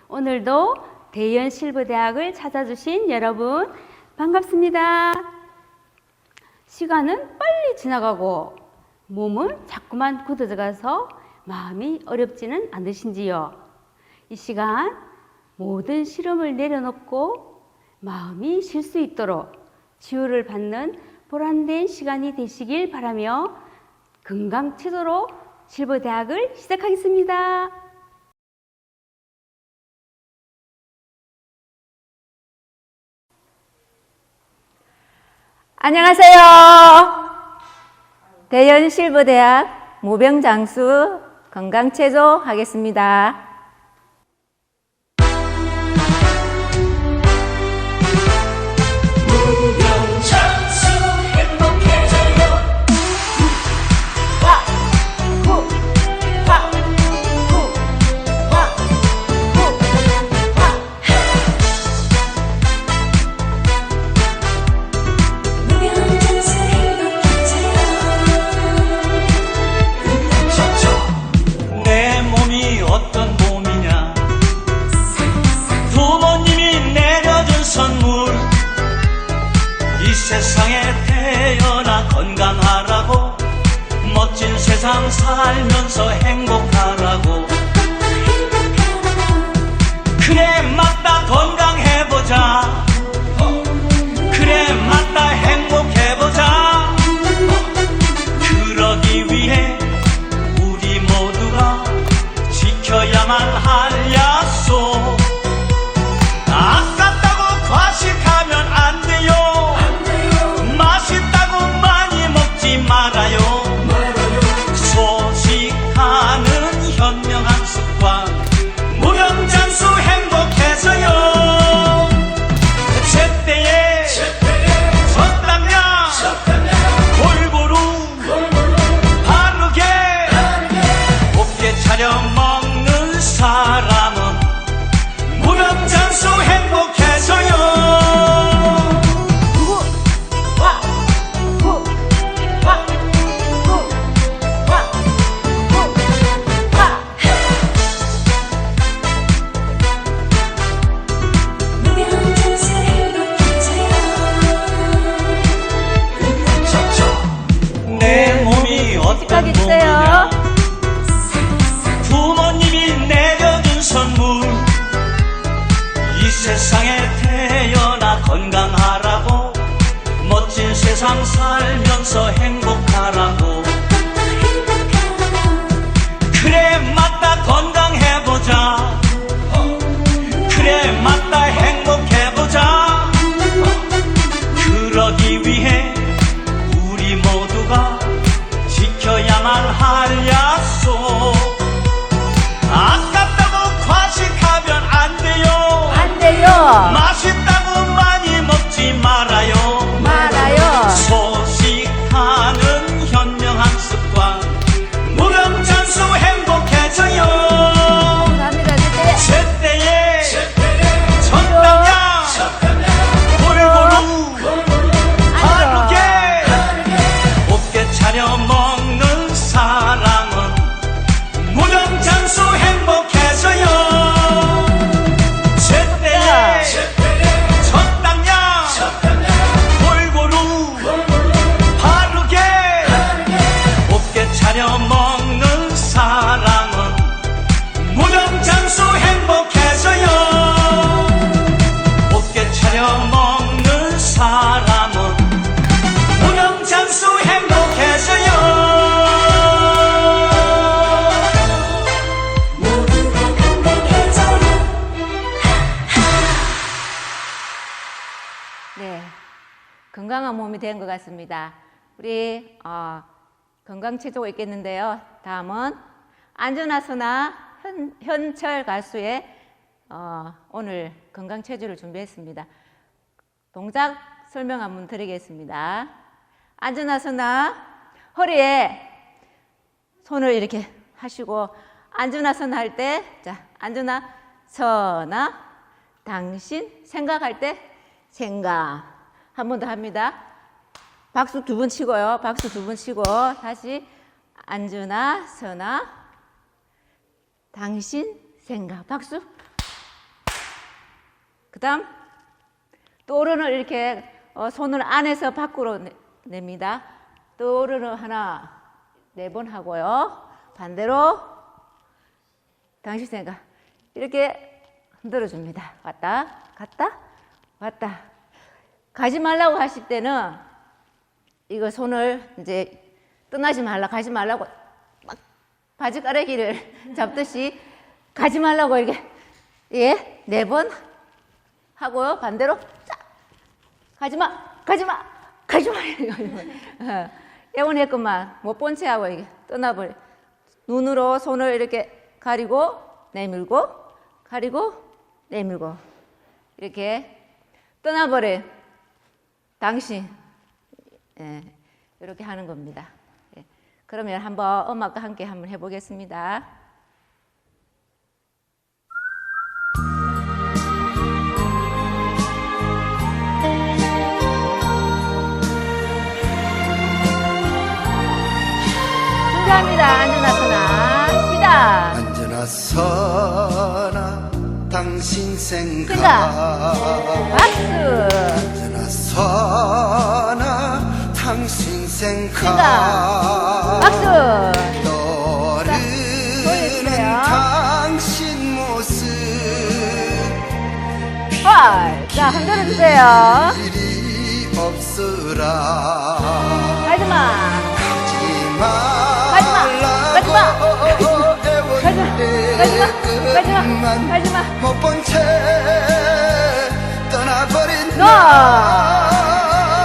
오늘도 대연실버대학을 찾아주신 여러분 반갑습니다. 시간은 빨리 지나가고 몸은 자꾸만 굳어져 가서 마음이 어렵지는 않으신지요? 이 시간 모든 시름을 내려놓고 마음이 쉴 수 있도록 치유를 받는 보람된 시간이 되시길 바라며 건강체조로 실버대학을 시작하겠습니다. 안녕하세요. 대연실버대학 모병장수 건강체조 하겠습니다. 무병장수 행복해져요. 무병장수 행복해져요. 내 몸이 어떤 몸이냐, 부모님이 내려준 선물, 이 세상에 태어나 건강하라고, 멋진 세상 살면서 행복하라고. 그래 맞다 건강해보자, 그래 맞다 행복해보자. 그러기 위해 우리 모두가 지켜야만 할 약속. 아깝다고 과식하면 안 돼요. 맛있다고 많이 먹지 말아요. 소식하는 현명한 습관, 무병장수 행복해서요. 제때에 적당량 골고루 바르게 곱게 차려 먹는 사람은 무병장수 행복해서요. 무병장수 행복해져요. 내 몸이 어떤 씩하게 주세요. 몸이냐, 부모님이 내려준 선물, 이 세상에 태어나 건강하라고, 멋진 세상 살면서 행복하라고. 그래 맞다 건강해보자, 그래 맞다 행복해보자. 그러기 위해 우리 모두가 지켜야만 할 약속. 아깝다고 과식하면 안 돼요. 안 돼요. 맛있다고 많이 먹지 말아요. 말아요. 소식하는 현명한 습관, 무병장수 행복해져요. 감사합니다. 제때 제때에 적당량 골고루 바르게 곱게 차려 먹는 사람은 무병장수 행복해져요. 제때에 적당량 골고루 바르게 곱게 차려 먹는 사람은 무병장수 행복해져요. 곱게 차려 먹는 사람은 무병장수 행복해져요. 모두가 건강해져요. 네, 건강한 몸이 된 것 같습니다. 우리 건강체조가 있겠는데요. 다음은 안전하서나 현철 가수의 오늘 건강체조를 준비했습니다. 동작 설명 한번 드리겠습니다. 안전하서나 허리에 손을 이렇게 하시고, 안전하서나 할 때, 자, 안전하서나 당신 생각할 때 생각. 한 번 더 합니다. 박수 2번 치고요. 박수 2번 치고 다시 안주나 서나 당신 생각. 박수. 그다음 또 오른을 이렇게 손을 안에서 밖으로 냅니다. 또 오른을 하나 4번 하고요. 반대로 당신 생각 이렇게 흔들어 줍니다. 왔다 갔다 왔다. 가지 말라고 하실 때는 이거 손을 이제 떠나지 말라 가지 말라고 막 바지가라기를 잡듯이 가지 말라고 이렇게 4번 하고요. 반대로 쫙 가지마 가지마 가지마 예원했구만 못 본 채 하고 이게 떠나버려. 눈으로 손을 이렇게 가리고 내밀고 가리고 내밀고 이렇게 떠나버려. 당신 이렇게 하는 겁니다. 그러면 한번 음악과 함께 한번 해보겠습니다. 준비합니다. 앉으나 서나 시작. 앉으나 서나 당신 생각 박수. 앉으나 서나 당신 생각 박수. 떠오르는 당신 모습 자, 흔들어 주세요. 일이 없으라 가지마. 가지마. 못 본 채 떠나버린 너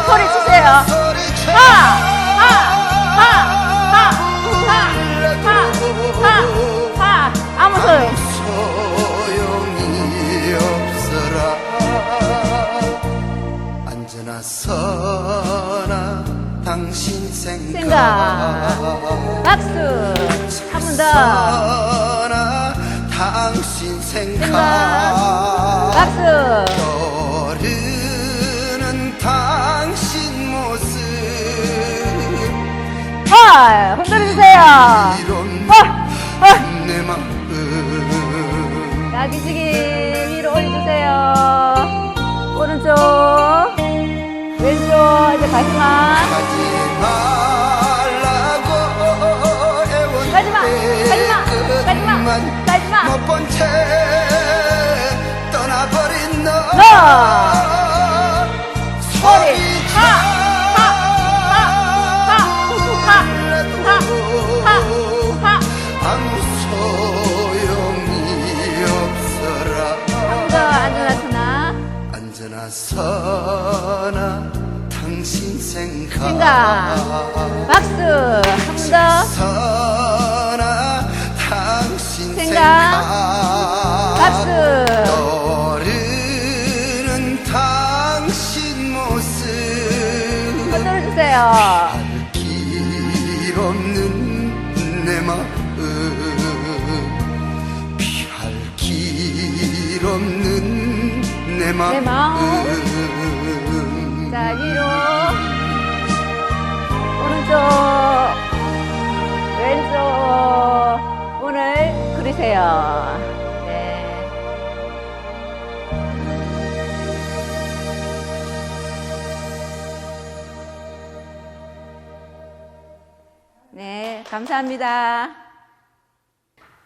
소리 치세요. 소리쳐 아무 소리. 소용이 없어라 앉으나 서나 당신 생각 박수. 한 번 더. 서나 당신 생각 박수. 떠오르는 당신 모습 흔들어 주세요. 이런 내 마음 자, 기지개 위로 올려주세요. 오른쪽, 왼쪽, 이제 가지마. 가지 말라고 가지마. 못 본 채 떠나버린 너 소리쳐 아무 소용이 없어라 앉으나 서나 앉으나 서나 당신 생각 박수. 한 번 더. 서나 당신 생각 박수. 떠오르는 당신 모습 흔들어 주세요. 길 없는 내 마음 피할 길 없는 내 마음 자, 위로. 오른쪽, 왼쪽. 오늘 그리세요. 네. 네, 감사합니다.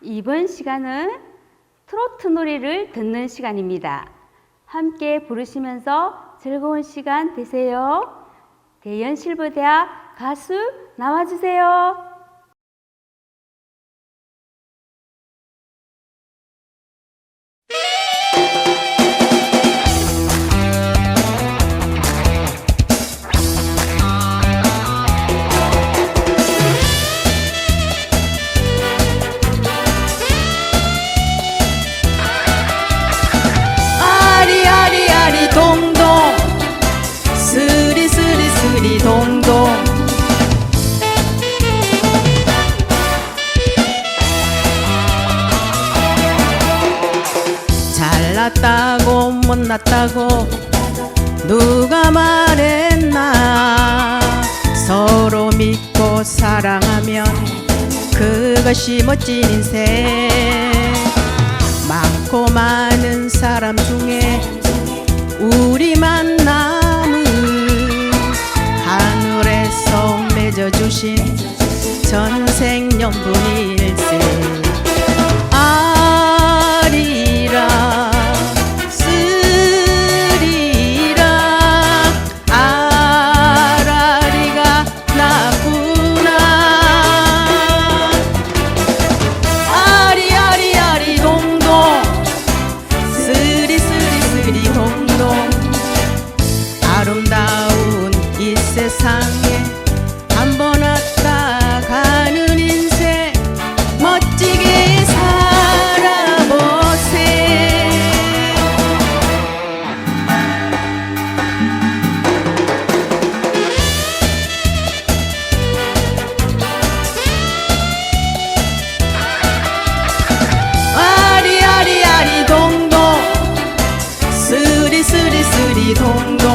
이번 시간은 트로트 노래를 듣는 시간입니다. 함께 부르시면서 즐거운 시간 되세요. 대연실버대학 가수 나와주세요. 아리아리아리 동동 스리스리스리 동동 잘났다고 못났다고 누가 말했나 서로 믿고 사랑하면 그것이 멋진 인생 많고 많은 사람 중에 우리만 남은 하늘에서 맺어주신 전생연분일세. 아리랑 쓰리랑 아라리가 나구나. 아리아리아리 동동 쓰리쓰리쓰리 동동. 아름다운 이 세상에 한번 왔다 가는 인생 멋지게 살아보세. 아리아리아리 동동 쓰리쓰리쓰리 동동.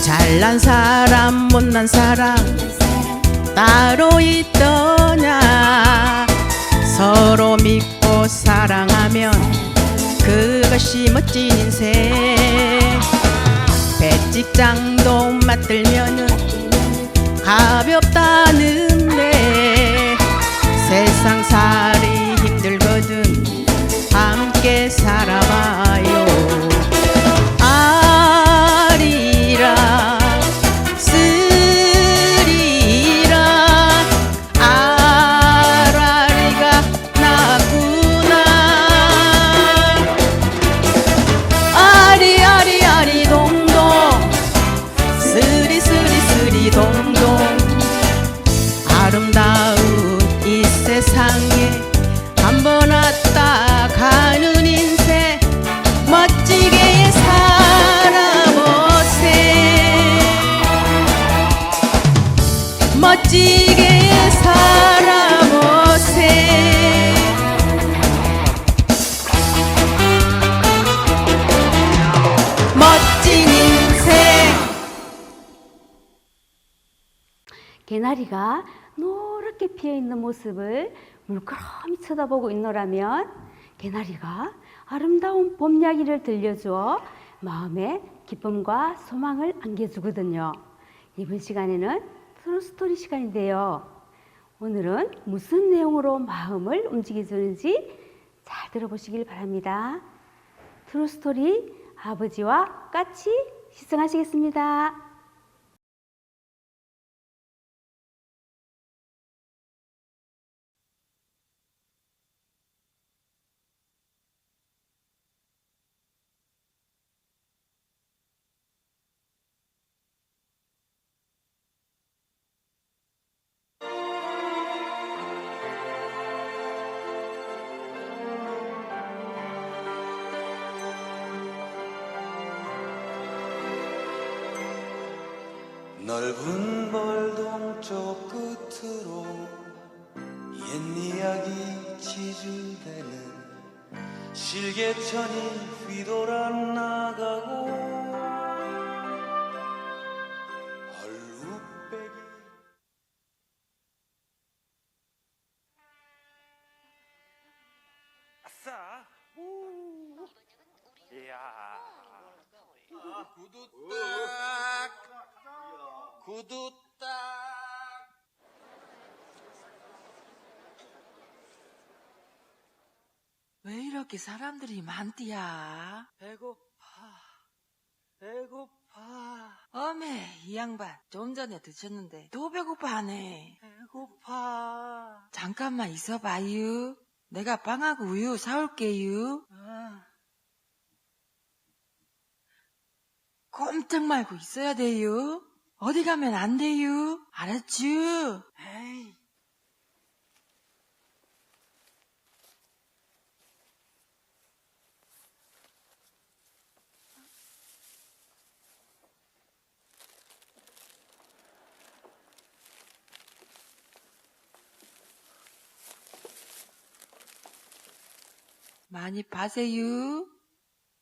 잘난 사람 못난 사람 따로 있더냐. 서로 믿고 사랑하면 그것이 멋진 인생. 배직장도 맞들면은 가볍다는데 세상살이 힘들거든 함께 살아봐요. 아리랑 쓰리랑 아라리가 나구나. 아리아리아리 동동 쓰리쓰리쓰리 동동. 아름다운 이 세상에 한번 왔다 가는 인생 멋지게 살아보세. 멋지게 살아보세. 멋진 인생. 개나리가 노랗게 피어있는 모습을 물끄러미 쳐다보고 있노라면 개나리가 아름다운 봄 이야기를 들려주어 마음에 기쁨과 소망을 안겨주거든요. 이번 시간에는 트루스토리 시간인데요. 오늘은 무슨 내용으로 마음을 움직여주는지 잘 들어보시길 바랍니다. 트루스토리 아버지와 같이 시청하시겠습니다. 넓은 벌동 쪽 끝으로 옛 이야기 지줄대는 실개천이 휘돌아 나가고 얼룩배기 아싸! 이야. 구두 딱 구두 딱. 왜 이렇게 사람들이 많디야? 배고파. 어메, 이 양반 좀 전에 드셨는데 또 배고파하네. 배고파. 잠깐만 있어봐요. 내가 빵하고 우유 사올게요. 꼼짝 말고 있어야 돼요. 어디 가면 안 돼요. 알았죠? 에이. 많이 파세요.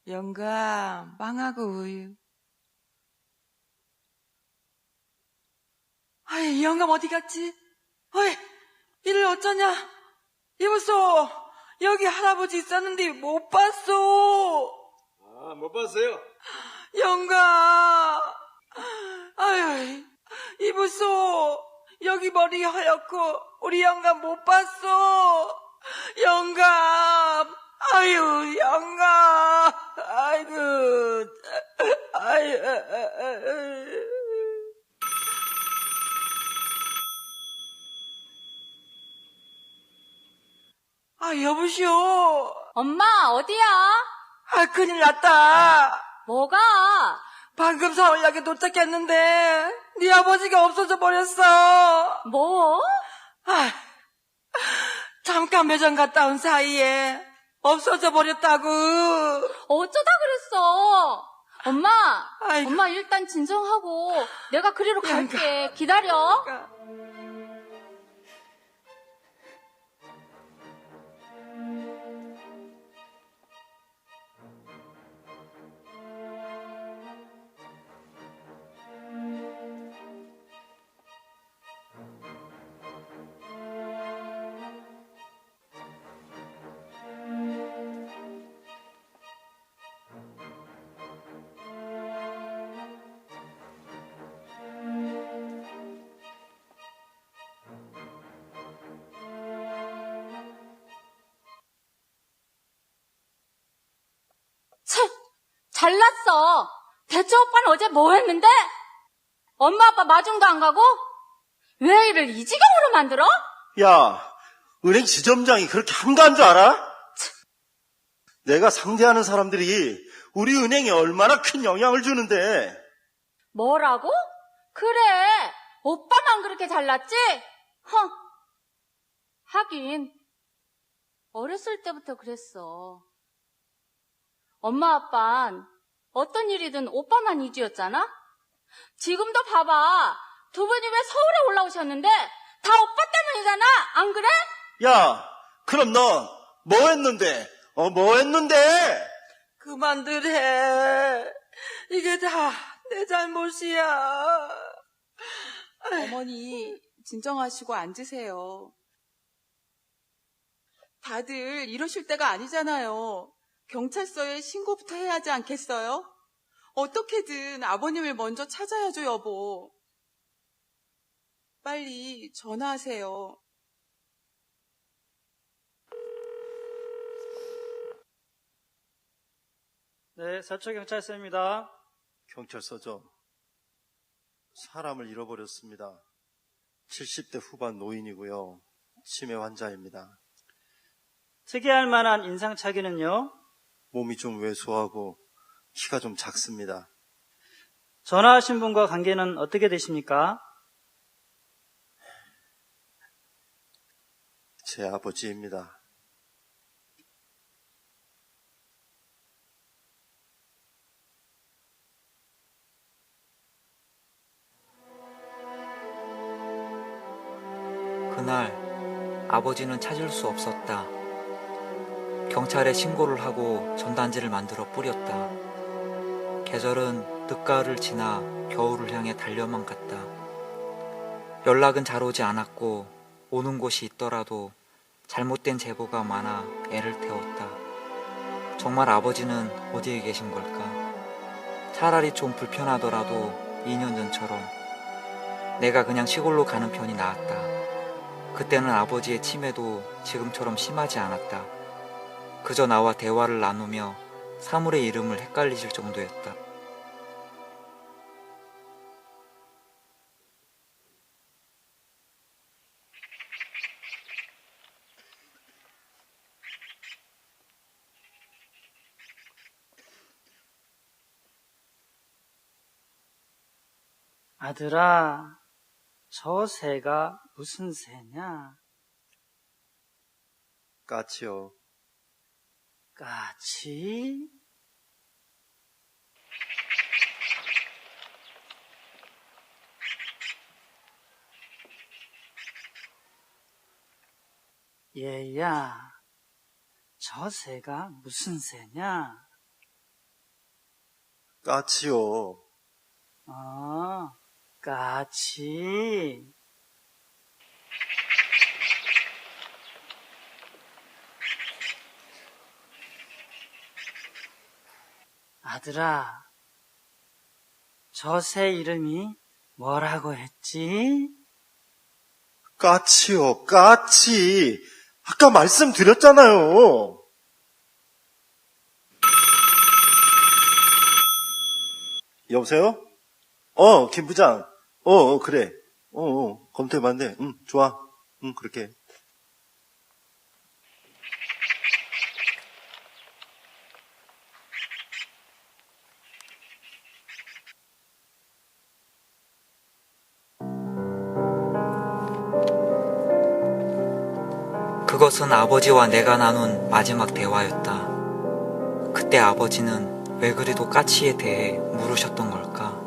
영감, 빵하고 우유. 아이, 영감 어디 갔지? 어이, 이를 어쩌냐? 이보소, 여기 할아버지 있었는데 못 봤소. 아, 못 봤어요. 영감, 아유, 이보소, 여기 머리 하얗고 우리 영감 못 봤소. 영감, 아유, 영감, 아이고, 아유. 아, 여보시오. 엄마, 어디야? 아, 큰일 났다. 뭐가? 방금 서울역에 도착했는데 네 아버지가 없어져 버렸어. 뭐? 아, 잠깐 매점 갔다 온 사이에 없어져 버렸다고. 어쩌다 그랬어? 엄마, 아이고. 엄마 일단 진정하고 내가 그리로 갈게. 기다려. 잘났어. 대체 오빠는 어제 뭐 했는데? 엄마 아빠 마중도 안 가고? 왜 이를 이 지경으로 만들어? 야, 은행 지점장이 그렇게 한가한 줄 알아? 내가 상대하는 사람들이 우리 은행에 얼마나 큰 영향을 주는데. 뭐라고? 그래, 오빠만 그렇게 잘났지? 하긴 어렸을 때부터 그랬어. 엄마 아빠는 어떤 일이든 오빠만 이주였잖아? 지금도 봐봐. 두 분이 왜 서울에 올라오셨는데 다 오빠 때문이잖아. 안 그래? 야, 그럼 너 뭐 했는데? 뭐 했는데? 그만들 해. 이게 다 내 잘못이야. 어머니, 진정하시고 앉으세요. 다들 이러실 때가 아니잖아요. 경찰서에 신고부터 해야 하지 않겠어요? 어떻게든 아버님을 먼저 찾아야죠, 여보. 빨리 전화하세요. 네, 서초경찰서입니다. 경찰서죠. 사람을 잃어버렸습니다. 70대 후반 노인이고요. 치매 환자입니다. 특이할 만한 인상착의는요? 몸이 좀 왜소하고 키가 좀 작습니다. 전화하신 분과 관계는 어떻게 되십니까? 제 아버지입니다. 그날 아버지는 찾을 수 없었다. 경찰에 신고를 하고 전단지를 만들어 뿌렸다. 계절은 늦가을을 지나 겨울을 향해 달려만 갔다. 연락은 잘 오지 않았고 오는 곳이 있더라도 잘못된 제보가 많아 애를 태웠다. 정말 아버지는 어디에 계신 걸까? 차라리 좀 불편하더라도 2년 전처럼 내가 그냥 시골로 가는 편이 나았다. 그때는 아버지의 치매도 지금처럼 심하지 않았다. 그저 나와 대화를 나누며 사물의 이름을 헷갈리실 정도였다. 아들아, 저 새가 무슨 새냐? 까치요. 까치? 얘야, 저 새가 무슨 새냐? 까치요. 까치. 아들아, 저 새 이름이 뭐라고 했지? 까치요, 까치. 아까 말씀드렸잖아요. 여보세요? 김 부장. 그래. 검토해봤는데, 좋아. 그렇게. 그것은 아버지와 내가 나눈 마지막 대화였다. 그때 아버지는 왜 그리도 까치에 대해 물으셨던 걸까?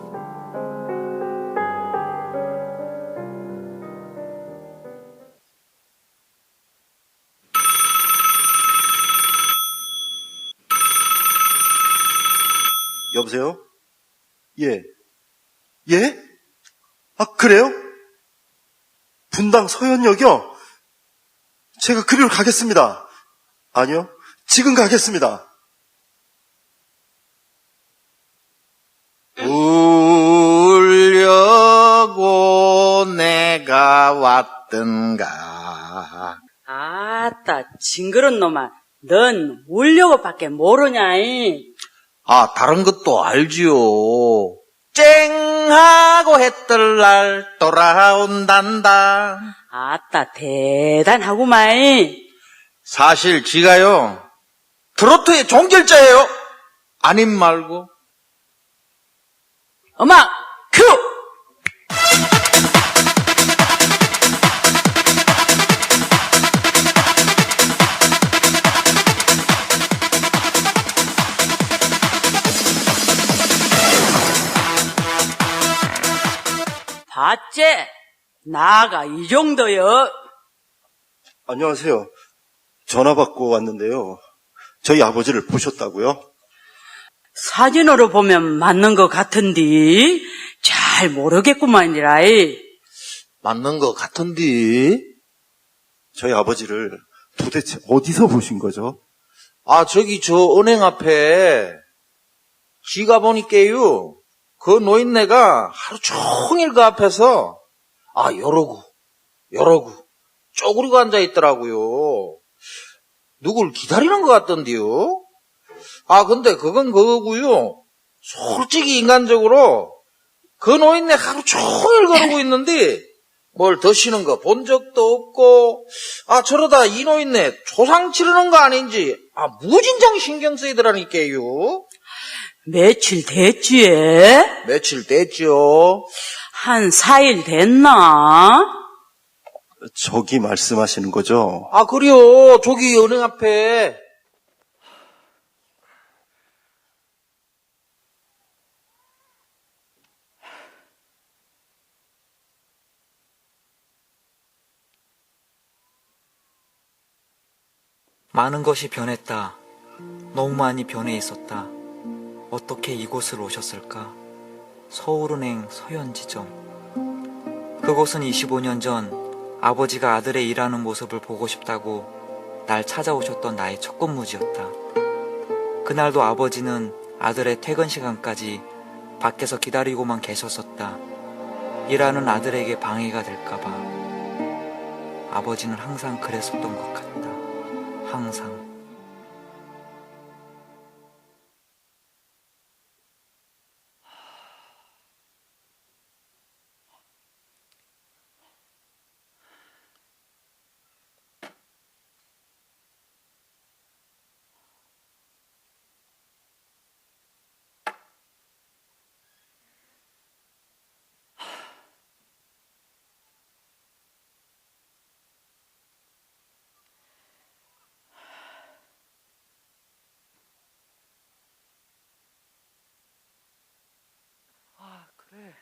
여보세요? 예. 예? 아, 그래요? 분당 서현역이요? 제가 그리로 가겠습니다. 아니요, 지금 가겠습니다. 울려고 내가 왔던가. 아따, 징그런 놈아. 넌 울려고밖에 모르냐이. 아, 다른 것도 알지요. 쨍하고 했던 날 돌아온단다. 아따, 대단하구마이. 사실 지가요, 트로트의 종결자예요. 아님 말고. 음악 큐! 봤지? 나가 이 정도여. 안녕하세요. 전화 받고 왔는데요. 저희 아버지를 보셨다고요? 사진으로 보면 맞는 것 같은데 잘 모르겠구만이라이. 맞는 것 같은데? 저희 아버지를 도대체 어디서 보신 거죠? 아, 저기 저 은행 앞에 지가 보니까요, 그 노인네가 하루 종일 그 앞에서 여러구 쪼그리고 앉아있더라고요. 누굴 기다리는 것 같던데요. 근데 그건 그거고요. 솔직히 인간적으로 그 노인네 하루 종일 그러고 있는데 뭘 드시는 거 본 적도 없고, 저러다 이 노인네 조상 치르는 거 아닌지 무진장 신경 쓰이더라니까요. 며칠 됐지? 며칠 됐죠. 한 4일 됐나? 저기 말씀하시는 거죠? 그래요. 저기 은행 앞에. 많은 것이 변했다. 너무 많이 변해 있었다. 어떻게 이곳을 오셨을까? 서울은행 서현지점. 그곳은 25년 전 아버지가 아들의 일하는 모습을 보고 싶다고 날 찾아오셨던 나의 첫 근무지였다. 그날도 아버지는 아들의 퇴근 시간까지 밖에서 기다리고만 계셨었다. 일하는 아들에게 방해가 될까봐. 아버지는 항상 그랬었던 것 같다. 항상. 그래.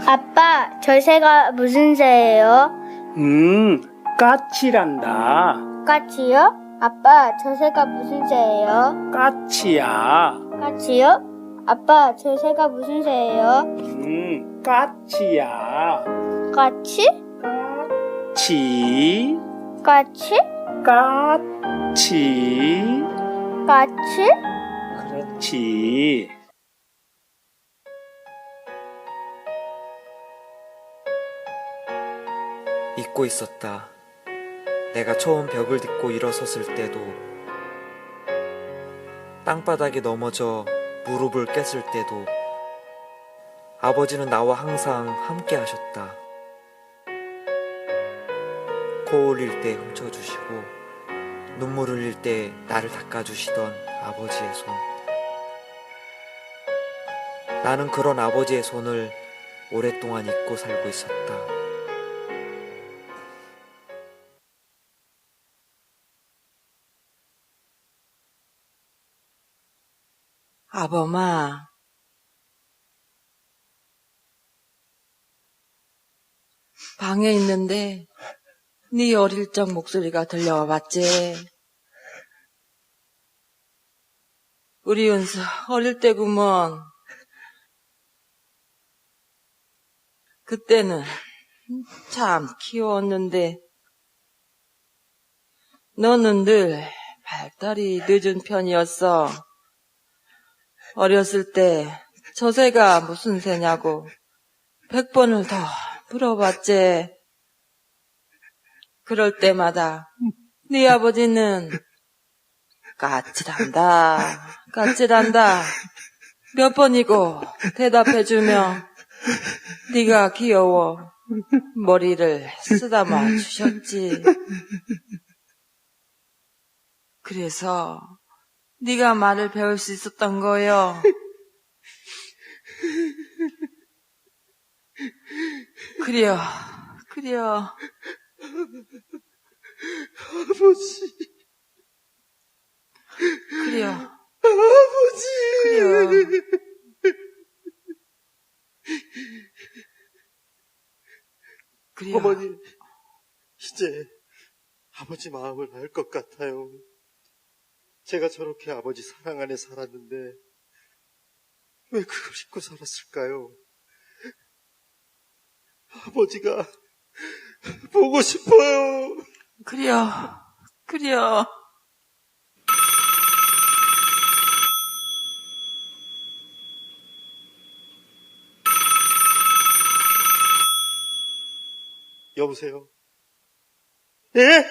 아빠, 저 새가 무슨 새예요? 까치란다. 까치요? 아빠, 저 새가 무슨 새예요? 까치야. 까치요? 아빠, 저 새가 무슨 새예요? 까치야. 까치? 치. 까치? 까치. 까치? 그렇지. 잊고 있었다. 내가 처음 벽을 딛고 일어섰을 때도, 땅바닥에 넘어져 무릎을 깼을 때도 아버지는 나와 항상 함께 하셨다. 코 흘릴 때 훔쳐주시고 눈물 흘릴 때 나를 닦아주시던 아버지의 손. 나는 그런 아버지의 손을 오랫동안 잊고 살고 있었다. 아범아, 방에 있는데 네 어릴 적 목소리가 들려와 봤지? 우리 은수 어릴 때구먼. 그때는 참 귀여웠는데 너는 늘 발달이 늦은 편이었어. 어렸을 때 저 새가 무슨 새냐고 100번을 더 물어봤지. 그럴 때마다 네 아버지는 까칠한다 몇 번이고 대답해주며 네가 귀여워 머리를 쓰다마 주셨지. 그래서 네가 말을 배울 수 있었던 거요. 그래요. 아버지. 그래요. 아버지. 그래요. 그래요. 어머니, 이제 아버지 마음을 알 것 같아요. 제가 저렇게 아버지 사랑 안에 살았는데 왜 그걸 잊고 살았을까요? 아버지가 보고 싶어요. 그래요. 여보세요? 예?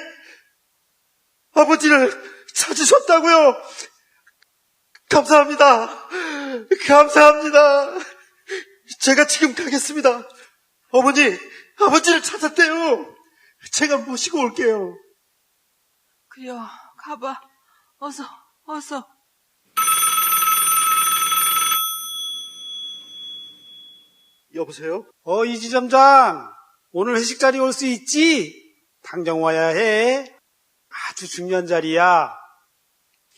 아버지를 찾으셨다고요? 감사합니다. 제가 지금 가겠습니다. 어머니, 아버지를 찾았대요. 제가 모시고 올게요. 그래요. 가봐. 어서. 여보세요? 이지점장. 오늘 회식 자리 올 수 있지? 당장 와야 해. 아주 중요한 자리야.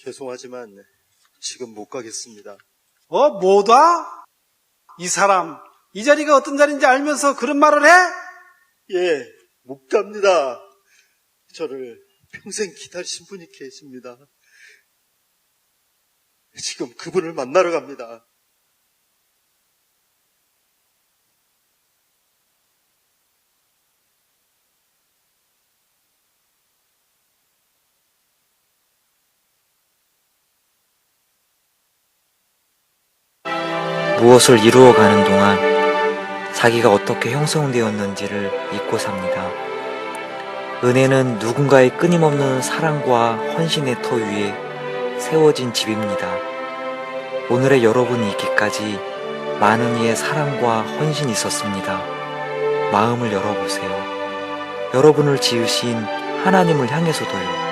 죄송하지만 지금 못 가겠습니다. 못 와? 이 사람, 이 자리가 어떤 자리인지 알면서 그런 말을 해? 예, 못 갑니다. 저를 평생 기다리신 분이 계십니다. 지금 그분을 만나러 갑니다. 무엇을 이루어가는 동안 자기가 어떻게 형성되었는지를 잊고 삽니다. 은혜는 누군가의 끊임없는 사랑과 헌신의 터 위에 세워진 집입니다. 오늘의 여러분이 있기까지 많은 이의 사랑과 헌신이 있었습니다. 마음을 열어보세요. 여러분을 지으신 하나님을 향해서도요.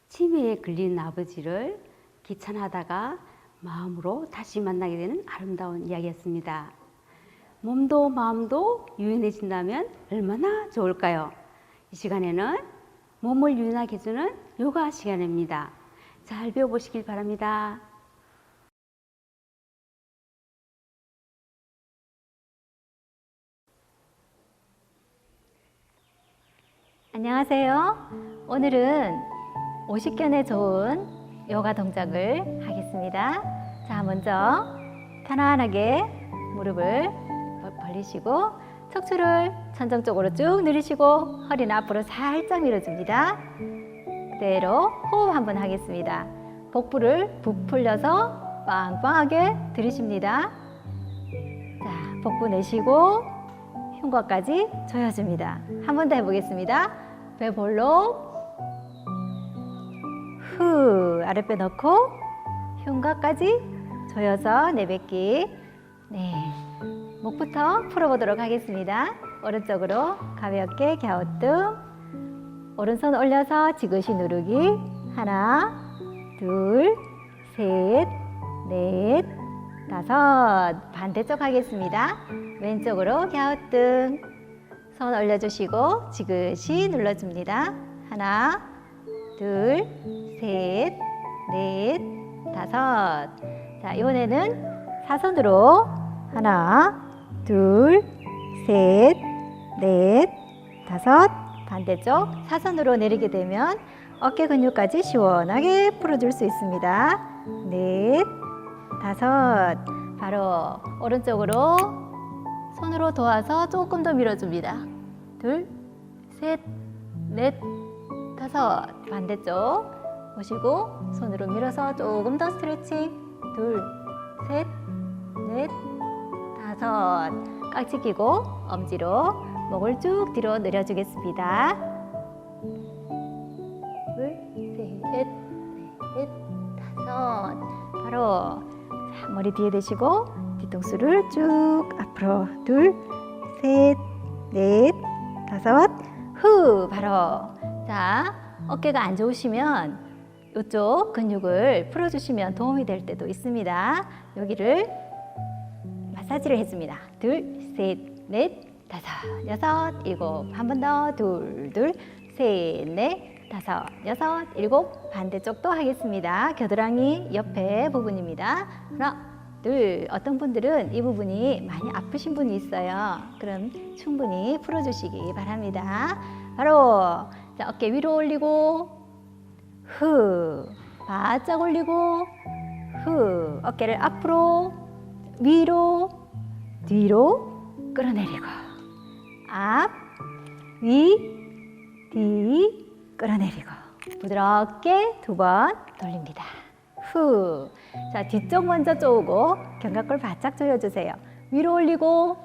치매에 걸린 아버지를 귀찮아하다가 마음으로 다시 만나게 되는 아름다운 이야기였습니다. 몸도 마음도 유연해진다면 얼마나 좋을까요? 이 시간에는 몸을 유연하게 해주는 요가 시간입니다. 잘 배워보시길 바랍니다. 안녕하세요. 오늘은 50견에 좋은 요가 동작을 하겠습니다. 자, 먼저 편안하게 무릎을 벌리시고 척추를 천정 쪽으로 쭉 늘리시고 허리는 앞으로 살짝 밀어줍니다. 그대로 호흡 한번 하겠습니다. 복부를 부풀려서 빵빵하게 들이쉽니다. 자, 복부 내쉬고 흉곽까지 조여줍니다. 한 번 더 해보겠습니다. 배볼록 후 아랫배 넣고 흉곽까지 조여서 내뱉기. 네, 목부터 풀어보도록 하겠습니다. 오른쪽으로 가볍게 갸우뚱, 오른손 올려서 지그시 누르기. 하나, 둘, 셋, 넷, 다섯. 반대쪽 하겠습니다. 왼쪽으로 갸우뚱, 손 올려주시고 지그시 눌러줍니다. 하나, 둘, 셋, 넷, 다섯. 자, 이번에는 사선으로 하나, 둘, 셋, 넷, 다섯. 반대쪽 사선으로 내리게 되면 어깨 근육까지 시원하게 풀어줄 수 있습니다. 넷, 다섯. 바로 오른쪽으로 손으로 도와서 조금 더 밀어줍니다. 둘, 셋, 넷, 다섯. 반대쪽 보시고 손으로 밀어서 조금 더 스트레칭. 둘, 셋, 넷, 다섯. 깍지 끼고 엄지로 목을 쭉 뒤로 내려주겠습니다. 둘, 셋, 넷, 다섯. 바로 자, 머리 뒤에 대시고 뒤통수를 쭉 앞으로. 둘, 셋, 넷, 다섯. 후. 바로. 자, 어깨가 안 좋으시면 이쪽 근육을 풀어주시면 도움이 될 때도 있습니다. 여기를 마사지를 해줍니다. 둘, 셋, 넷, 다섯, 여섯, 일곱. 한 번 더. 둘, 둘, 셋, 넷, 다섯, 여섯, 일곱. 반대쪽도 하겠습니다. 겨드랑이 옆에 부분입니다. 하나, 둘. 어떤 분들은 이 부분이 많이 아프신 분이 있어요. 그럼 충분히 풀어주시기 바랍니다. 바로 자, 어깨 위로 올리고 후. 바짝 올리고 후. 어깨를 앞으로 위로 뒤로 끌어내리고 앞, 위, 뒤 끌어내리고 부드럽게 두 번 돌립니다. 후. 자, 뒤쪽 먼저 쪼고 견갑골 바짝 조여주세요. 위로 올리고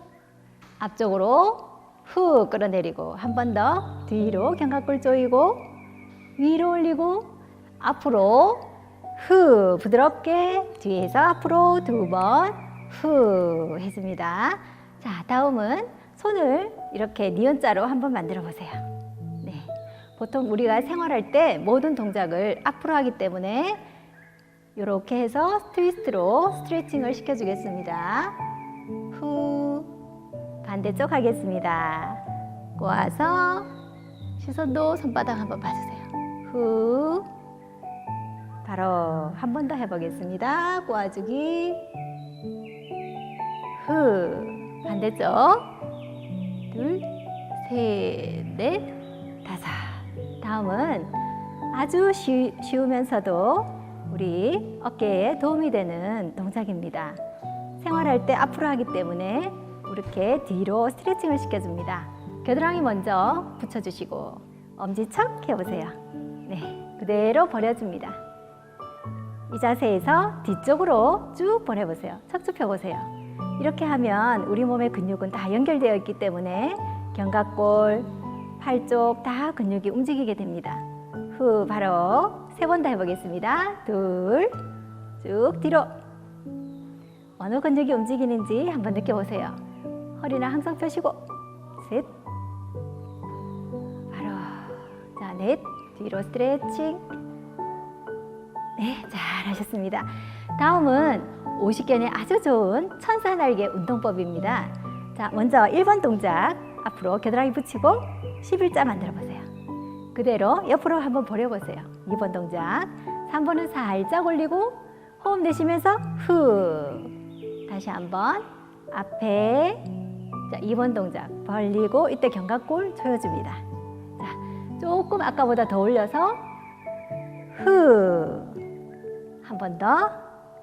앞쪽으로 후 끌어내리고 한 번 더 뒤로 견갑골 조이고 위로 올리고 앞으로 후. 부드럽게 뒤에서 앞으로 두 번 후 해줍니다. 자, 다음은 손을 이렇게 니은자로 한번 만들어 보세요. 네, 보통 우리가 생활할 때 모든 동작을 앞으로 하기 때문에 이렇게 해서 트위스트로 스트레칭을 시켜주겠습니다. 후. 반대쪽 하겠습니다. 꼬아서 시선도 손바닥 한번 봐주세요. 후. 바로 한 번 더 해보겠습니다. 꼬아주기. 후. 반대쪽. 둘, 셋, 넷, 다섯. 다음은 아주 쉬우면서도 우리 어깨에 도움이 되는 동작입니다. 생활할 때 앞으로 하기 때문에 이렇게 뒤로 스트레칭을 시켜줍니다. 겨드랑이 먼저 붙여주시고 엄지척 해보세요. 네, 그대로 벌려줍니다. 이 자세에서 뒤쪽으로 쭉 보내보세요. 척추 펴보세요. 이렇게 하면 우리 몸의 근육은 다 연결되어 있기 때문에 견갑골, 팔 쪽 다 근육이 움직이게 됩니다. 후. 바로 세 번 더 해보겠습니다. 둘, 쭉 뒤로. 어느 근육이 움직이는지 한번 느껴보세요. 허리는 항상 펴시고. 셋. 바로. 자, 넷. 뒤로 스트레칭. 네, 잘하셨습니다. 다음은 50견에 아주 좋은 천사날개 운동법입니다. 자, 먼저 1번 동작 앞으로 겨드랑이 붙이고 11자 만들어 보세요. 그대로 옆으로 한번 벌여보세요. 2번 동작 3번은 살짝 올리고 호흡 내쉬면서 후. 다시 한번 앞에. 자, 2번 동작 벌리고 이때 견갑골 조여줍니다. 자, 조금 아까보다 더 올려서 후. 한 번 더.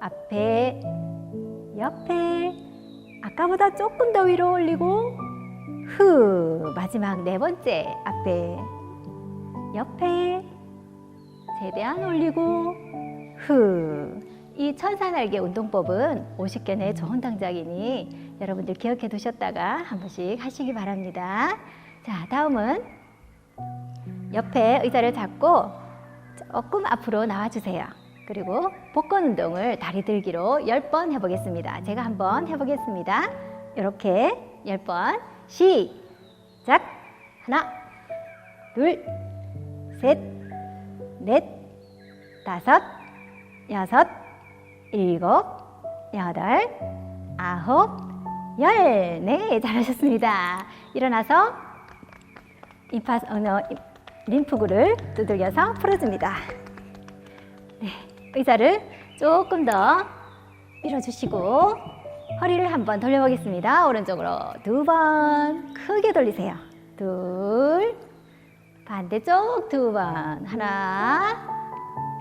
앞에, 옆에. 아까보다 조금 더 위로 올리고 후. 마지막 네 번째. 앞에, 옆에. 최대한 올리고 후. 이 천사날개 운동법은 50견의 좋은 동작이니 여러분들 기억해 두셨다가 한 번씩 하시기 바랍니다. 자, 다음은 옆에 의자를 잡고 조금 앞으로 나와주세요. 그리고 복권 운동을 다리 들기로 10번 해보겠습니다. 제가 한번 해보겠습니다. 이렇게 10번 시작. 하나, 둘, 셋, 넷, 다섯, 여섯, 일곱, 여덟, 아홉, 열. 네, 잘하셨습니다. 일어나서 림프구를 두들겨서 풀어줍니다. 네, 의자를 조금 더 밀어주시고 허리를 한번 돌려보겠습니다. 오른쪽으로 2번 크게 돌리세요. 둘, 반대쪽 2번. 하나,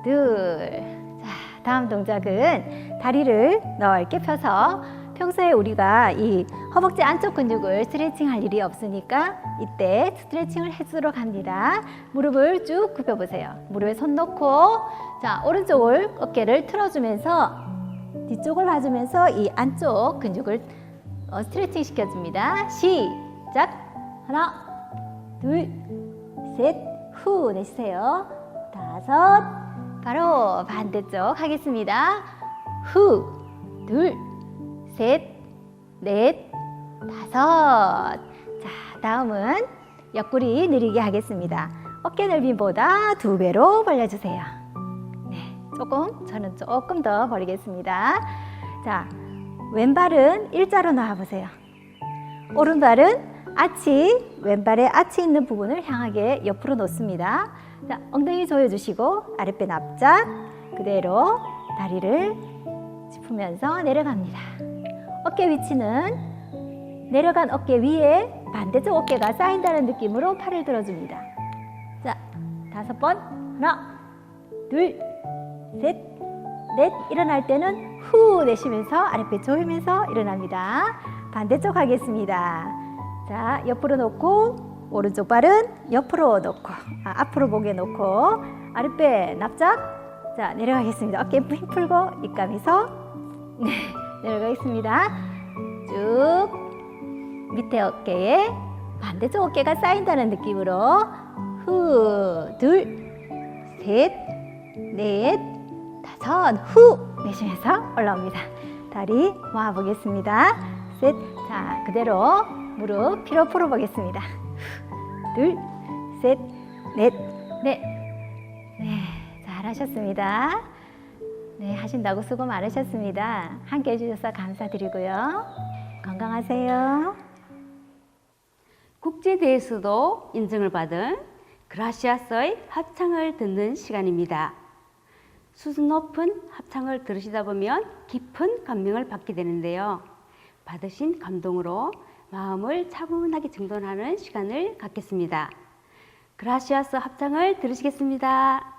둘. 자, 다음 동작은 다리를 넓게 펴서 평소에 우리가 이 허벅지 안쪽 근육을 스트레칭 할 일이 없으니까 이때 스트레칭을 해주도록 합니다. 무릎을 쭉 굽혀보세요. 무릎에 손 놓고 자, 오른쪽을 어깨를 틀어주면서 뒤쪽을 봐주면서 이 안쪽 근육을 스트레칭 시켜줍니다. 시작. 하나, 둘, 셋, 후 내쉬세요. 다섯, 바로 반대쪽 하겠습니다. 후, 둘, 셋, 넷, 다섯. 자, 다음은 옆구리 느리게 하겠습니다. 어깨 넓이보다 2배로 벌려주세요. 네, 저는 조금 더 벌리겠습니다. 자, 왼발은 일자로 놔보세요. 오른발은 왼발에 아치 있는 부분을 향하게 옆으로 놓습니다. 자, 엉덩이 조여주시고 아랫배 납작 그대로 다리를 짚으면서 내려갑니다. 어깨 위치는 내려간 어깨 위에 반대쪽 어깨가 쌓인다는 느낌으로 팔을 들어줍니다. 자, 5번. 하나, 둘, 셋, 넷. 일어날 때는 후 내쉬면서 아랫배 조이면서 일어납니다. 반대쪽 하겠습니다. 자, 옆으로 놓고 오른쪽 발은 옆으로 놓고 앞으로 보게 놓고 아랫배 납작. 자, 내려가겠습니다. 어깨 삥 풀고 입가미서 네, 내려가겠습니다. 쭉 밑에 어깨에 반대쪽 어깨가 쌓인다는 느낌으로 후, 둘, 셋, 넷, 다섯. 후 내쉬면서 올라옵니다. 다리 모아보겠습니다. 셋. 자, 그대로 무릎 피로 풀어보겠습니다. 둘, 셋, 넷, 넷. 네, 잘하셨습니다. 네, 하신다고 수고 많으셨습니다. 함께 해주셔서 감사드리고요. 건강하세요. 국제대회에서도 인증을 받은 그라시아스의 합창을 듣는 시간입니다. 수준 높은 합창을 들으시다 보면 깊은 감명을 받게 되는데요. 받으신 감동으로 마음을 차분하게 정돈하는 시간을 갖겠습니다. 그라시아스 합창을 들으시겠습니다.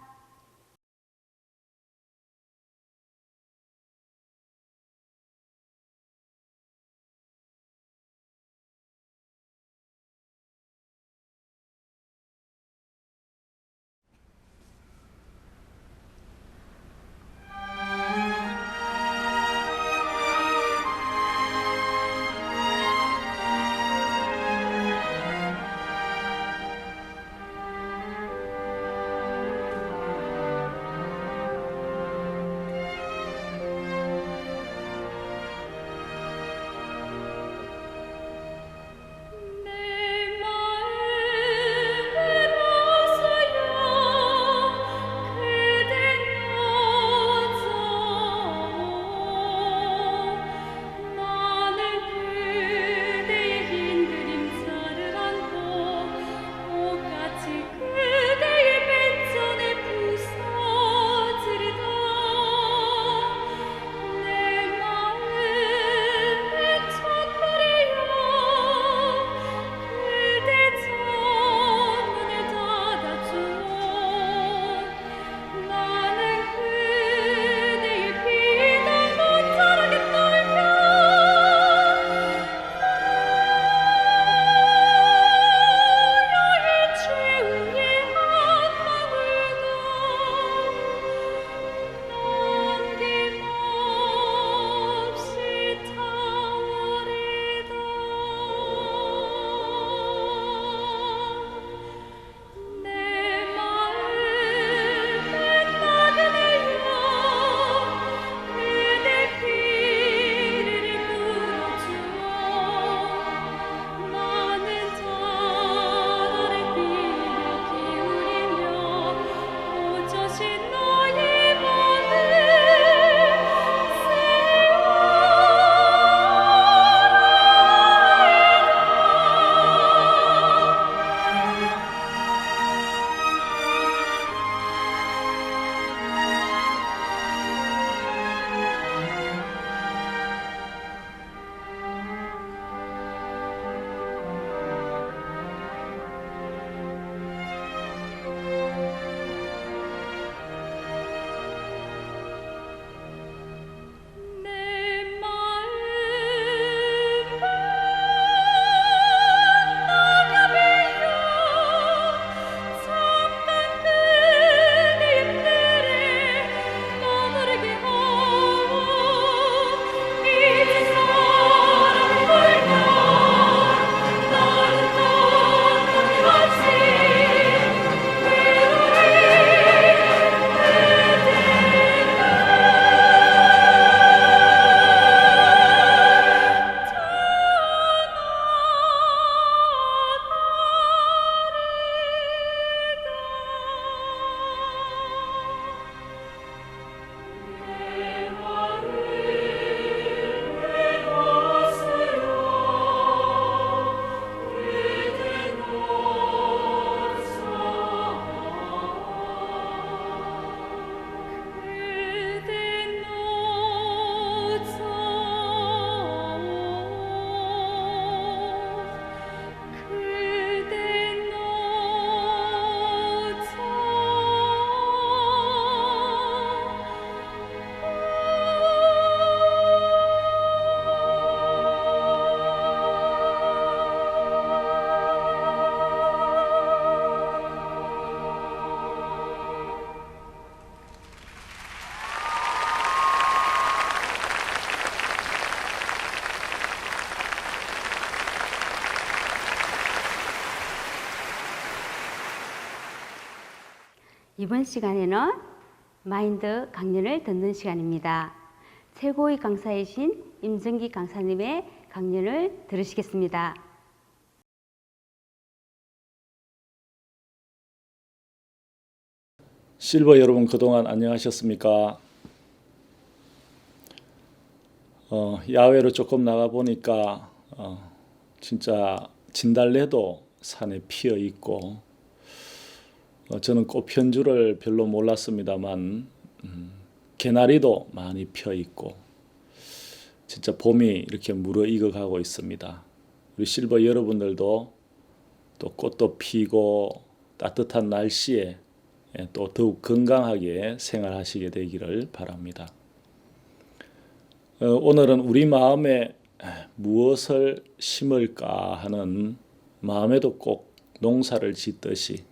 이번 시간에는 마인드 강연을 듣는 시간입니다. 최고의 강사이신 임정기 강사님의 강연을 들으시겠습니다. 실버 여러분 그동안 안녕하셨습니까? 야외로 조금 나가보니까 진짜 진달래도 산에 피어 있고 저는 꽃피는 줄을 별로 몰랐습니다만 개나리도 많이 피어 있고 진짜 봄이 이렇게 무르익어가고 있습니다. 우리 실버 여러분들도 또 꽃도 피고 따뜻한 날씨에 또 더욱 건강하게 생활하시게 되기를 바랍니다. 오늘은 우리 마음에 무엇을 심을까 하는 마음에도 꼭 농사를 짓듯이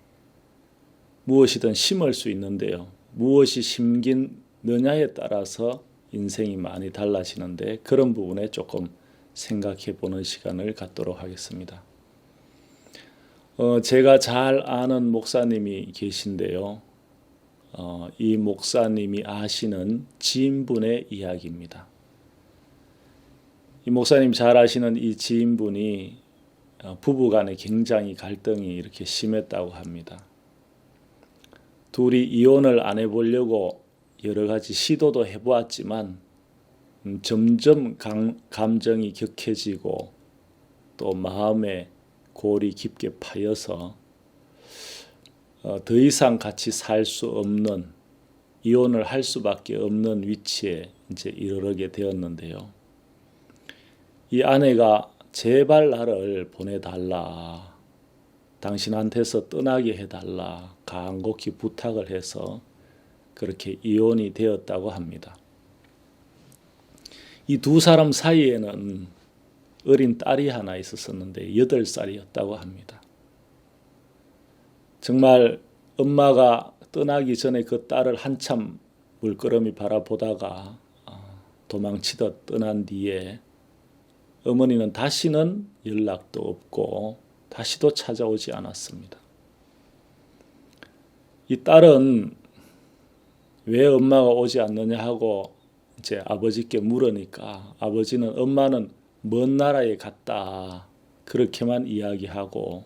무엇이든 심을 수 있는데요. 무엇이 심기느냐에 따라서 인생이 많이 달라지는데 그런 부분에 조금 생각해 보는 시간을 갖도록 하겠습니다. 제가 잘 아는 목사님이 계신데요. 이 목사님이 아시는 지인분의 이야기입니다. 이 목사님 잘 아시는 이 지인분이 부부간에 굉장히 갈등이 이렇게 심했다고 합니다. 둘이 이혼을 안 해보려고 여러 가지 시도도 해보았지만 점점 감정이 격해지고 또 마음에 골이 깊게 파여서 더 이상 같이 살 수 없는 이혼을 할 수밖에 없는 위치에 이제 이르게 되었는데요. 이 아내가 제발 나를 보내달라, 당신한테서 떠나게 해달라 간곡히 부탁을 해서 그렇게 이혼이 되었다고 합니다. 이 두 사람 사이에는 어린 딸이 하나 있었는데 8살이었다고 합니다. 정말 엄마가 떠나기 전에 그 딸을 한참 물끄러미 바라보다가 도망치듯 떠난 뒤에 어머니는 다시는 연락도 없고 다시도 찾아오지 않았습니다. 이 딸은 왜 엄마가 오지 않느냐 하고 이제 아버지께 물으니까 아버지는 엄마는 먼 나라에 갔다 그렇게만 이야기하고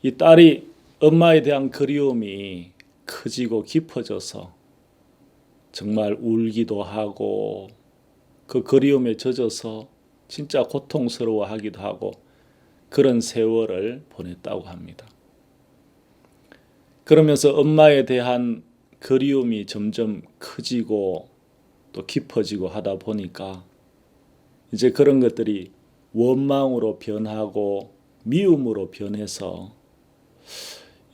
이 딸이 엄마에 대한 그리움이 커지고 깊어져서 정말 울기도 하고 그 그리움에 젖어서 진짜 고통스러워하기도 하고 그런 세월을 보냈다고 합니다. 그러면서 엄마에 대한 그리움이 점점 커지고 또 깊어지고 하다 보니까 이제 그런 것들이 원망으로 변하고 미움으로 변해서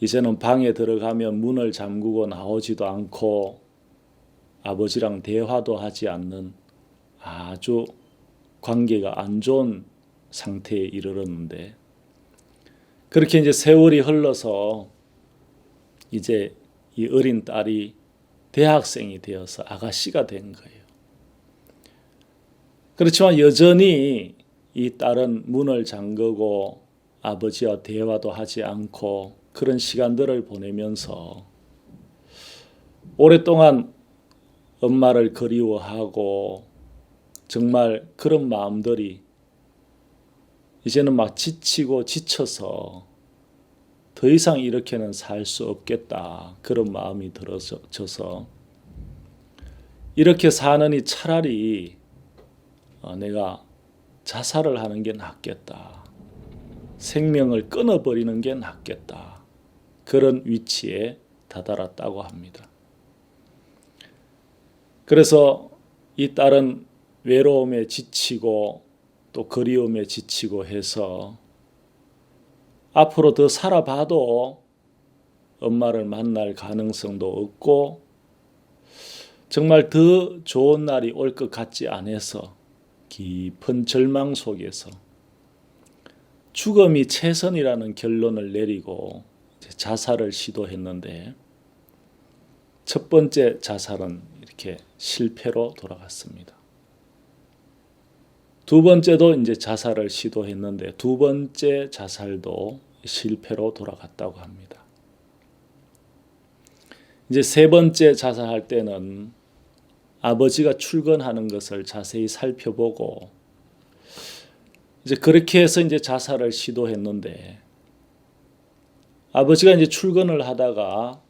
이제는 방에 들어가면 문을 잠그고 나오지도 않고 아버지랑 대화도 하지 않는 아주 관계가 안 좋은 상태에 이르렀는데 그렇게 이제 세월이 흘러서 이제 이 어린 딸이 대학생이 되어서 아가씨가 된 거예요. 그렇지만 여전히 이 딸은 문을 잠그고 아버지와 대화도 하지 않고 그런 시간들을 보내면서 오랫동안 엄마를 그리워하고 정말 그런 마음들이 이제는 막 지치고 지쳐서 더 이상 이렇게는 살 수 없겠다 그런 마음이 들어져서 이렇게 사느니 차라리 내가 자살을 하는 게 낫겠다. 생명을 끊어버리는 게 낫겠다. 그런 위치에 다다랐다고 합니다. 그래서 이 딸은 외로움에 지치고 또 그리움에 지치고 해서 앞으로 더 살아봐도 엄마를 만날 가능성도 없고 정말 더 좋은 날이 올 것 같지 않아서 깊은 절망 속에서 죽음이 최선이라는 결론을 내리고 자살을 시도했는데 첫 번째 자살은 이렇게 실패로 돌아갔습니다. 두 번째도 이제 자살을 시도했는데 두 번째 자살도 실패로 돌아갔다고 합니다. 이제 세 번째 자살할 때는 아버지가 출근하는 것을 자세히 살펴보고 이제 그렇게 해서 이제 자살을 시도했는데 아버지가 이제 출근을 하다가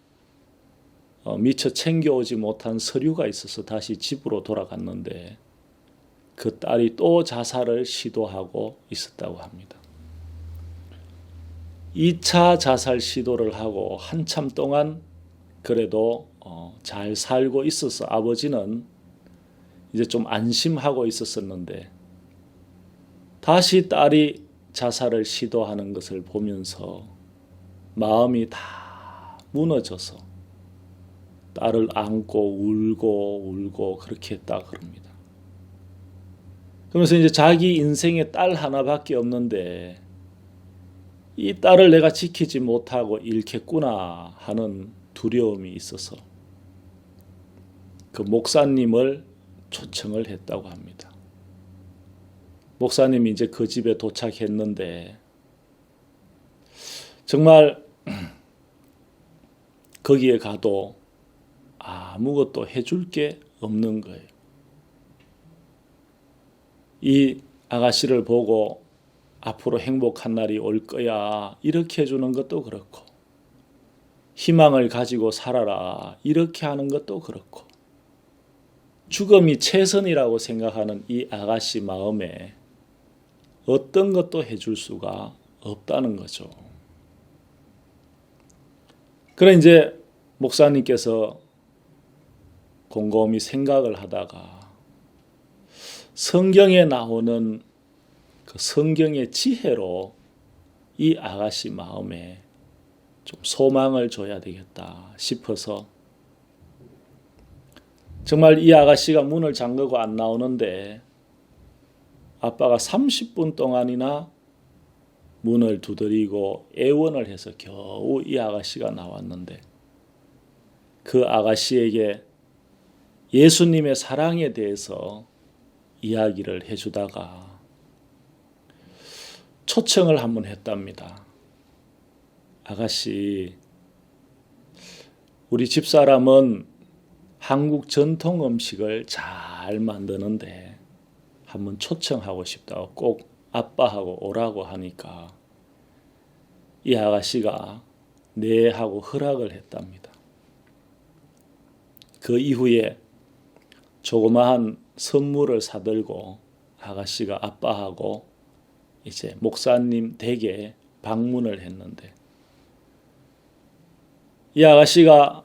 미처 챙겨오지 못한 서류가 있어서 다시 집으로 돌아갔는데 그 딸이 또 자살을 시도하고 있었다고 합니다. 2차 자살 시도를 하고 한참 동안 그래도 잘 살고 있어서 아버지는 이제 좀 안심하고 있었었는데 다시 딸이 자살을 시도하는 것을 보면서 마음이 다 무너져서 딸을 안고 울고 그렇게 했다 그럽니다. 그러면서 이제 자기 인생에 딸 하나밖에 없는데 이 딸을 내가 지키지 못하고 잃겠구나 하는 두려움이 있어서 그 목사님을 초청을 했다고 합니다. 목사님이 이제 그 집에 도착했는데 정말 거기에 가도 아무것도 해줄 게 없는 거예요. 이 아가씨를 보고 앞으로 행복한 날이 올 거야 이렇게 해주는 것도 그렇고 희망을 가지고 살아라 이렇게 하는 것도 그렇고 죽음이 최선이라고 생각하는 이 아가씨 마음에 어떤 것도 해줄 수가 없다는 거죠. 그래 이제 목사님께서 곰곰이 생각을 하다가 성경에 나오는 그 성경의 지혜로 이 아가씨 마음에 좀 소망을 줘야 되겠다 싶어서 정말 이 아가씨가 문을 잠그고 안 나오는데 아빠가 30분 동안이나 문을 두드리고 애원을 해서 겨우 이 아가씨가 나왔는데 그 아가씨에게 예수님의 사랑에 대해서 이야기를 해주다가 초청을 한번 했답니다. 아가씨, 우리 집사람은 한국 전통 음식을 잘 만드는데 한번 초청하고 싶다고 꼭 아빠하고 오라고 하니까 이 아가씨가 네 하고 허락을 했답니다. 그 이후에 조그마한 선물을 사들고 아가씨가 아빠하고 이제 목사님 댁에 방문을 했는데 이 아가씨가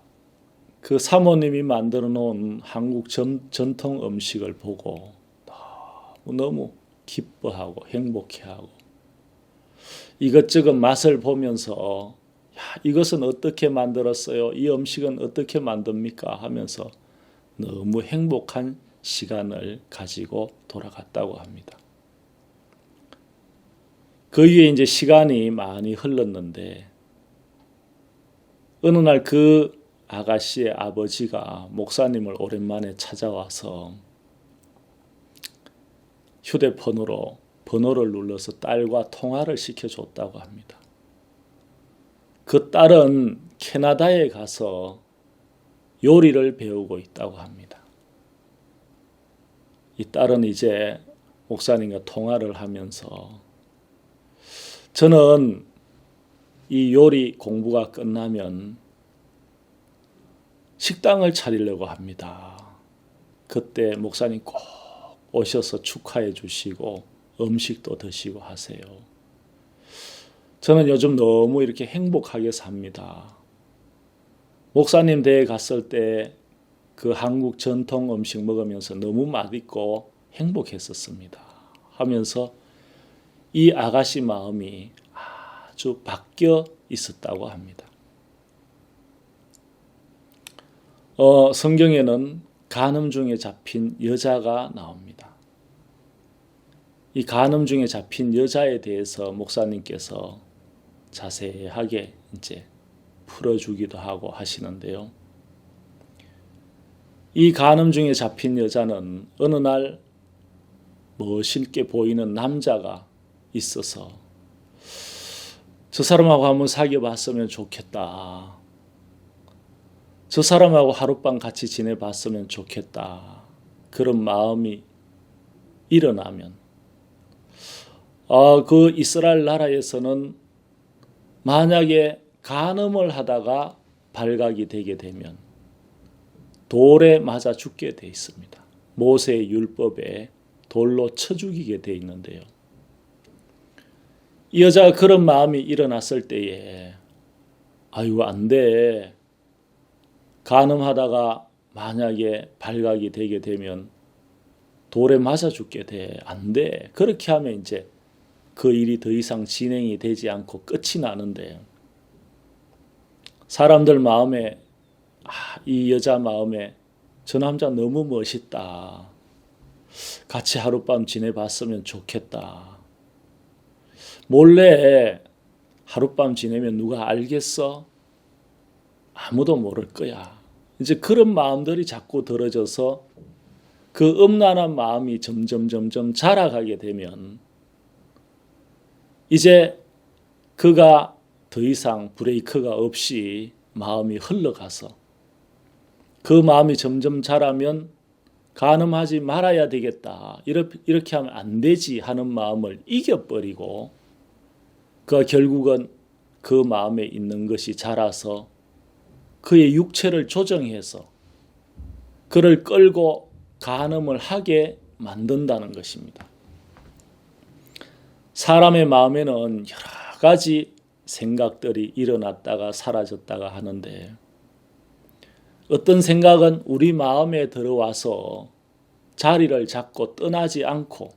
그 사모님이 만들어 놓은 한국 전통 음식을 보고 너무 기뻐하고 행복해하고 이것저것 맛을 보면서 이것은 어떻게 만들었어요? 이 음식은 어떻게 만듭니까? 하면서 너무 행복한 시간을 가지고 돌아갔다고 합니다. 그 이후에 이제 시간이 많이 흘렀는데 어느 날 그 아가씨의 아버지가 목사님을 오랜만에 찾아와서 휴대폰으로 번호를 눌러서 딸과 통화를 시켜줬다고 합니다. 그 딸은 캐나다에 가서 요리를 배우고 있다고 합니다. 이 딸은 이제 목사님과 통화를 하면서 저는 이 요리 공부가 끝나면 식당을 차리려고 합니다. 그때 목사님 꼭 오셔서 축하해 주시고 음식도 드시고 하세요. 저는 요즘 너무 이렇게 행복하게 삽니다. 목사님 댁에 갔을 때 그 한국 전통 음식 먹으면서 너무 맛있고 행복했었습니다. 하면서 이 아가씨 마음이 아주 바뀌어 있었다고 합니다. 성경에는 간음 중에 잡힌 여자가 나옵니다. 이 간음 중에 잡힌 여자에 대해서 목사님께서 자세하게 이제 풀어주기도 하고 하시는데요. 이 간음 중에 잡힌 여자는 어느 날 멋있게 보이는 남자가 있어서 저 사람하고 한번 사귀어 봤으면 좋겠다. 저 사람하고 하룻밤 같이 지내봤으면 좋겠다. 그런 마음이 일어나면 그 이스라엘 나라에서는 만약에 간음을 하다가 발각이 되게 되면 돌에 맞아 죽게 돼 있습니다. 모세의 율법에 돌로 쳐 죽이게 돼 있는데요. 이 여자가 그런 마음이 일어났을 때에 아유 안 돼. 간음하다가 만약에 발각이 되게 되면 돌에 맞아 죽게 돼. 안 돼. 그렇게 하면 이제 그 일이 더 이상 진행이 되지 않고 끝이 나는데 사람들 마음에 이 여자 마음에 저 남자 너무 멋있다. 같이 하룻밤 지내봤으면 좋겠다. 몰래 하룻밤 지내면 누가 알겠어? 아무도 모를 거야. 이제 그런 마음들이 자꾸 들어져서 그 음란한 마음이 점점 자라가게 되면 이제 그가 더 이상 브레이크가 없이 마음이 흘러가서 그 마음이 점점 자라면 간음하지 말아야 되겠다. 이렇게 하면 안 되지 하는 마음을 이겨버리고 그가 결국은 그 마음에 있는 것이 자라서 그의 육체를 조정해서 그를 끌고 간음을 하게 만든다는 것입니다. 사람의 마음에는 여러 가지 생각들이 일어났다가 사라졌다가 하는데 어떤 생각은 우리 마음에 들어와서 자리를 잡고 떠나지 않고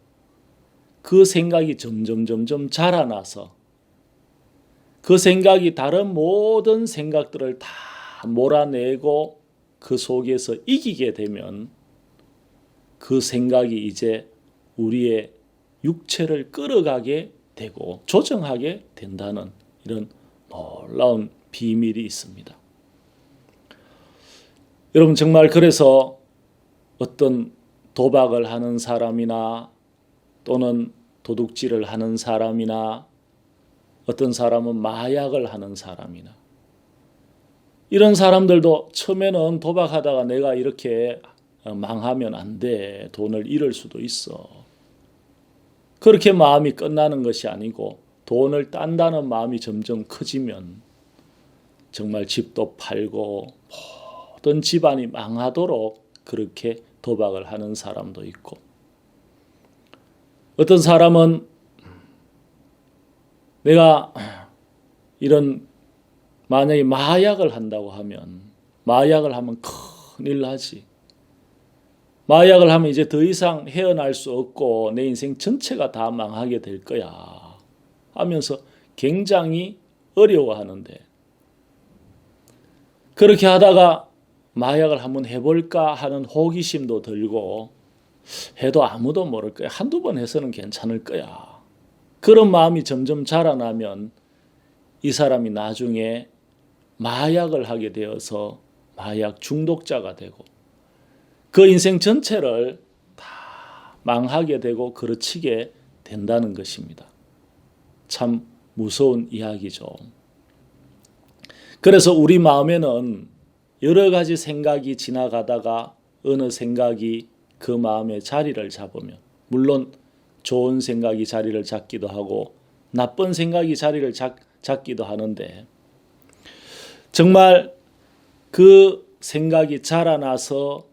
그 생각이 점점 자라나서 그 생각이 다른 모든 생각들을 다 몰아내고 그 속에서 이기게 되면 그 생각이 이제 우리의 육체를 끌어가게 되고 조정하게 된다는 이런 놀라운 비밀이 있습니다. 여러분 정말 그래서 어떤 도박을 하는 사람이나 또는 도둑질을 하는 사람이나 어떤 사람은 마약을 하는 사람이나 이런 사람들도 처음에는 도박하다가 내가 이렇게 망하면 안 돼. 돈을 잃을 수도 있어. 그렇게 마음이 끝나는 것이 아니고 돈을 딴다는 마음이 점점 커지면 정말 집도 팔고 모든 집안이 망하도록 그렇게 도박을 하는 사람도 있고 어떤 사람은 내가 이런 만약에 마약을 한다고 하면 마약을 하면 큰일 나지. 마약을 하면 이제 더 이상 헤어날 수 없고 내 인생 전체가 다 망하게 될 거야 하면서 굉장히 어려워하는데 그렇게 하다가 마약을 한번 해볼까 하는 호기심도 들고 해도 아무도 모를 거야. 한두 번 해서는 괜찮을 거야. 그런 마음이 점점 자라나면 이 사람이 나중에 마약을 하게 되어서 마약 중독자가 되고 그 인생 전체를 다 망하게 되고 그르치게 된다는 것입니다. 참 무서운 이야기죠. 그래서 우리 마음에는 여러 가지 생각이 지나가다가 어느 생각이 그 마음에 자리를 잡으면 물론 좋은 생각이 자리를 잡기도 하고 나쁜 생각이 자리를 잡기도 하는데 정말 그 생각이 자라나서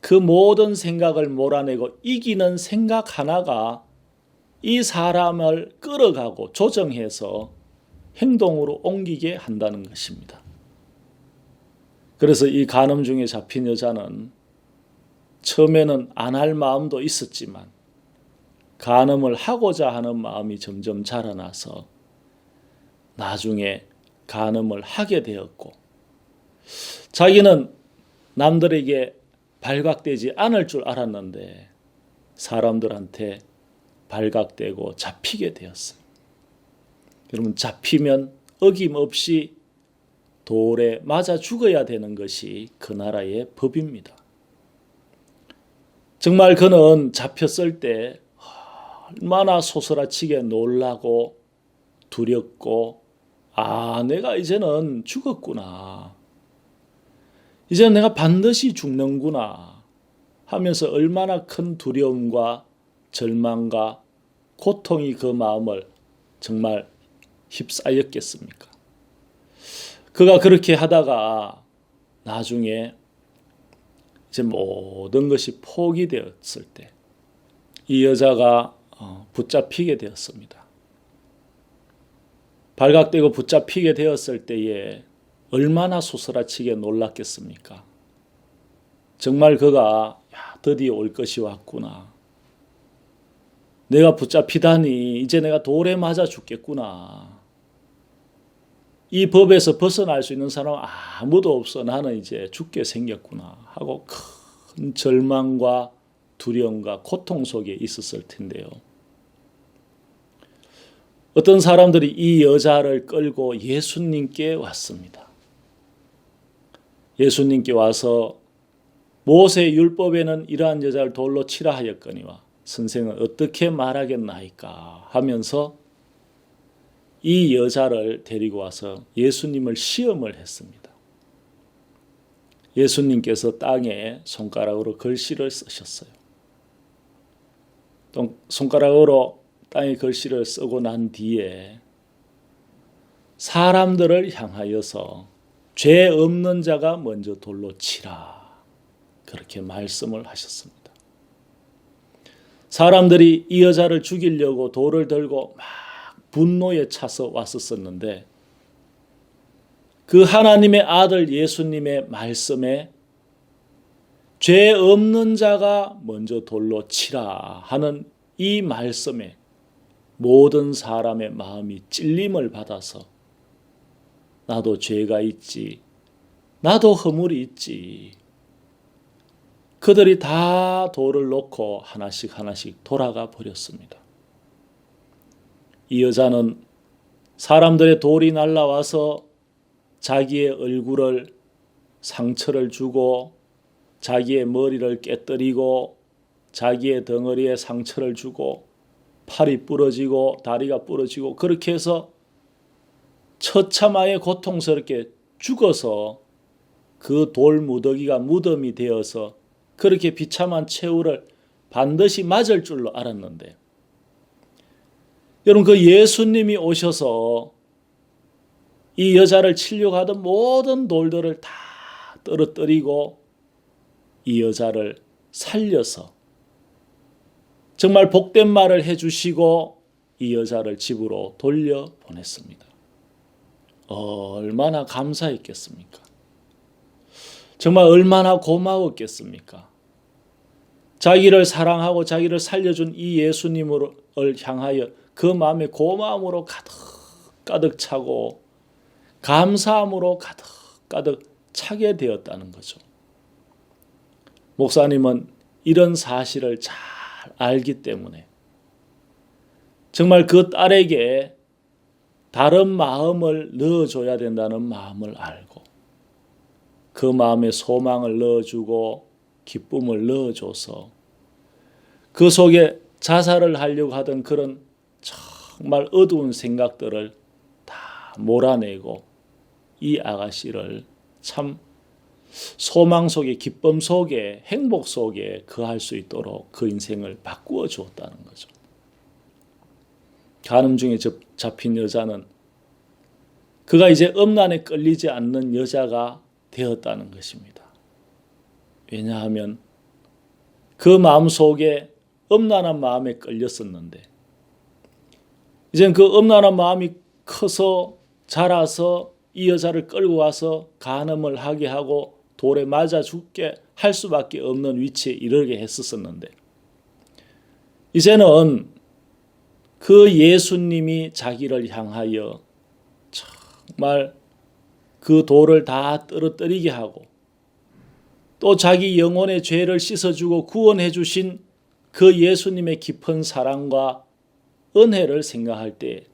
그 모든 생각을 몰아내고 이기는 생각 하나가 이 사람을 끌어가고 조정해서 행동으로 옮기게 한다는 것입니다. 그래서 이 간음 중에 잡힌 여자는 처음에는 안 할 마음도 있었지만 간음을 하고자 하는 마음이 점점 자라나서 나중에 간음을 하게 되었고 자기는 남들에게 발각되지 않을 줄 알았는데 사람들한테 발각되고 잡히게 되었어요. 여러분 잡히면 어김없이 돌에 맞아 죽어야 되는 것이 그 나라의 법입니다. 정말 그는 잡혔을 때 얼마나 소스라치게 놀라고 두렵고 내가 이제는 죽었구나. 이제 내가 반드시 죽는구나 하면서 얼마나 큰 두려움과 절망과 고통이 그 마음을 정말 휩싸였겠습니까? 그가 그렇게 하다가 나중에 이제 모든 것이 포기되었을 때 이 여자가 붙잡히게 되었습니다. 발각되고 붙잡히게 되었을 때에 얼마나 소스라치게 놀랐겠습니까? 정말 그가 드디어 올 것이 왔구나. 내가 붙잡히다니 이제 내가 돌에 맞아 죽겠구나. 이 법에서 벗어날 수 있는 사람은 아무도 없어. 나는 이제 죽게 생겼구나 하고 큰 절망과 두려움과 고통 속에 있었을 텐데요. 어떤 사람들이 이 여자를 끌고 예수님께 왔습니다. 예수님께 와서 모세 율법에는 이러한 여자를 돌로 치라 하였거니와 선생은 어떻게 말하겠나이까 하면서 이 여자를 데리고 와서 예수님을 시험을 했습니다. 예수님께서 땅에 손가락으로 글씨를 쓰셨어요. 또 손가락으로 땅에 글씨를 쓰고 난 뒤에 사람들을 향하여서 죄 없는 자가 먼저 돌로 치라. 그렇게 말씀을 하셨습니다. 사람들이 이 여자를 죽이려고 돌을 들고 막 분노에 차서 왔었는데 그 하나님의 아들 예수님의 말씀에 죄 없는 자가 먼저 돌로 치라 하는 이 말씀에 모든 사람의 마음이 찔림을 받아서 나도 죄가 있지, 나도 허물이 있지. 그들이 다 돌을 놓고 하나씩 하나씩 돌아가 버렸습니다. 이 여자는 사람들의 돌이 날라와서 자기의 얼굴을 상처를 주고 자기의 머리를 깨뜨리고 자기의 덩어리에 상처를 주고 팔이 부러지고 다리가 부러지고 그렇게 해서 처참하게 고통스럽게 죽어서 그 돌 무더기가 무덤이 되어서 그렇게 비참한 최후를 반드시 맞을 줄로 알았는데 여러분 그 예수님이 오셔서 이 여자를 치려고 하던 모든 돌들을 다 떨어뜨리고 이 여자를 살려서 정말 복된 말을 해주시고 이 여자를 집으로 돌려보냈습니다. 얼마나 감사했겠습니까? 정말 얼마나 고마웠겠습니까? 자기를 사랑하고 자기를 살려준 이 예수님을 향하여 그 마음에 고마움으로 가득 차고 감사함으로 가득 차게 되었다는 거죠. 목사님은 이런 사실을 잘 알기 때문에 정말 그 딸에게 다른 마음을 넣어줘야 된다는 마음을 알고 그 마음에 소망을 넣어주고 기쁨을 넣어줘서 그 속에 자살을 하려고 하던 그런 정말 어두운 생각들을 다 몰아내고 이 아가씨를 참 소망 속에 기쁨 속에 행복 속에 거할 수 있도록 그 인생을 바꾸어 주었다는 거죠. 간음 중에 잡힌 여자는 그가 이제 음란에 끌리지 않는 여자가 되었다는 것입니다. 왜냐하면 그 마음 속에 음란한 마음에 끌렸었는데 이젠 그 음란한 마음이 커서 자라서 이 여자를 끌고 와서 간음을 하게 하고 돌에 맞아 죽게 할 수밖에 없는 위치에 이르게 했었는데 이제는 그 예수님이 자기를 향하여 정말 그 돌을 다 떨어뜨리게 하고 또 자기 영혼의 죄를 씻어주고 구원해 주신 그 예수님의 깊은 사랑과 은혜를 생각할 때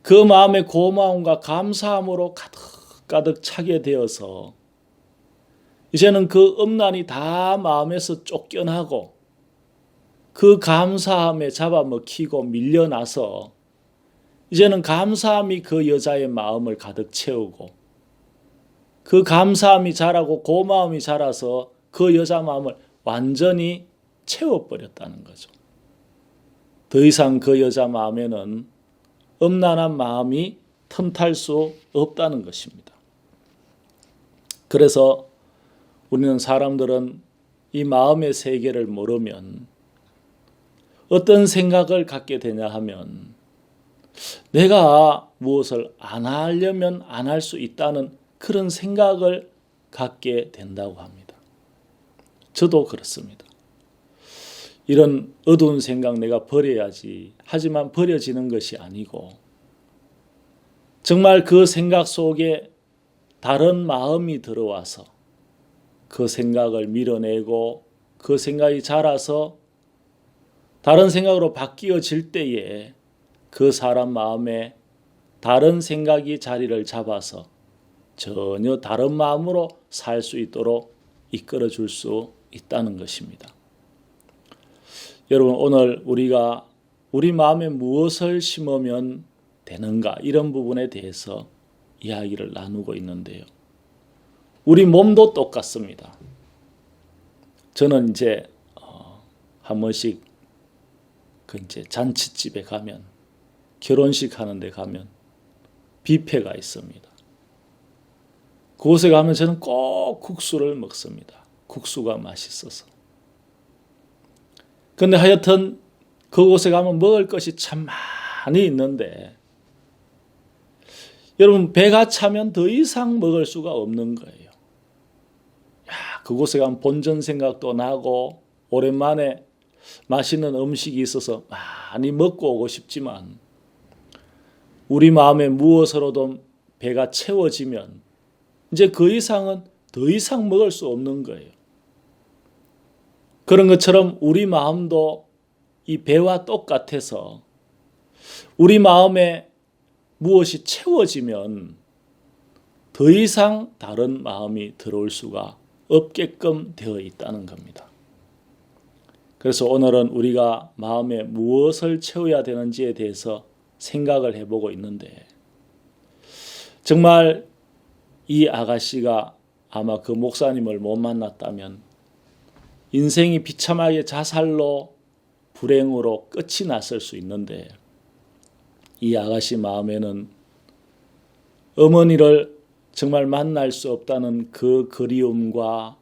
그 마음의 고마움과 감사함으로 가득 차게 되어서 이제는 그 음란이 다 마음에서 쫓겨나고 그 감사함에 잡아먹히고 밀려나서 이제는 감사함이 그 여자의 마음을 가득 채우고 그 감사함이 자라고 고마움이 자라서 그 여자 마음을 완전히 채워버렸다는 거죠. 더 이상 그 여자 마음에는 음란한 마음이 틈탈 수 없다는 것입니다. 그래서 우리는 사람들은 이 마음의 세계를 모르면 어떤 생각을 갖게 되냐 하면 내가 무엇을 안 하려면 안 할 수 있다는 그런 생각을 갖게 된다고 합니다. 저도 그렇습니다. 이런 어두운 생각 내가 버려야지. 하지만 버려지는 것이 아니고 정말 그 생각 속에 다른 마음이 들어와서 그 생각을 밀어내고 그 생각이 자라서 다른 생각으로 바뀌어질 때에 그 사람 마음에 다른 생각이 자리를 잡아서 전혀 다른 마음으로 살 수 있도록 이끌어 줄 수 있다는 것입니다. 여러분, 오늘 우리가 우리 마음에 무엇을 심으면 되는가 이런 부분에 대해서 이야기를 나누고 있는데요. 우리 몸도 똑같습니다. 저는 이제 한 번씩 이제 잔치집에 가면 결혼식 하는 데 가면 뷔페가 있습니다. 그곳에 가면 저는 꼭 국수를 먹습니다. 국수가 맛있어서. 근데 하여튼 그곳에 가면 먹을 것이 참 많이 있는데 여러분 배가 차면 더 이상 먹을 수가 없는 거예요. 그곳에 가면 본전 생각도 나고 오랜만에 맛있는 음식이 있어서 많이 먹고 오고 싶지만 우리 마음에 무엇으로든 배가 채워지면 이제 그 이상은 더 이상 먹을 수 없는 거예요. 그런 것처럼 우리 마음도 이 배와 똑같아서 우리 마음에 무엇이 채워지면 더 이상 다른 마음이 들어올 수가 없게끔 되어 있다는 겁니다. 그래서 오늘은 우리가 마음에 무엇을 채워야 되는지에 대해서 생각을 해보고 있는데 정말 이 아가씨가 아마 그 목사님을 못 만났다면 인생이 비참하게 자살로 불행으로 끝이 났을 수 있는데 이 아가씨 마음에는 어머니를 정말 만날 수 없다는 그 그리움과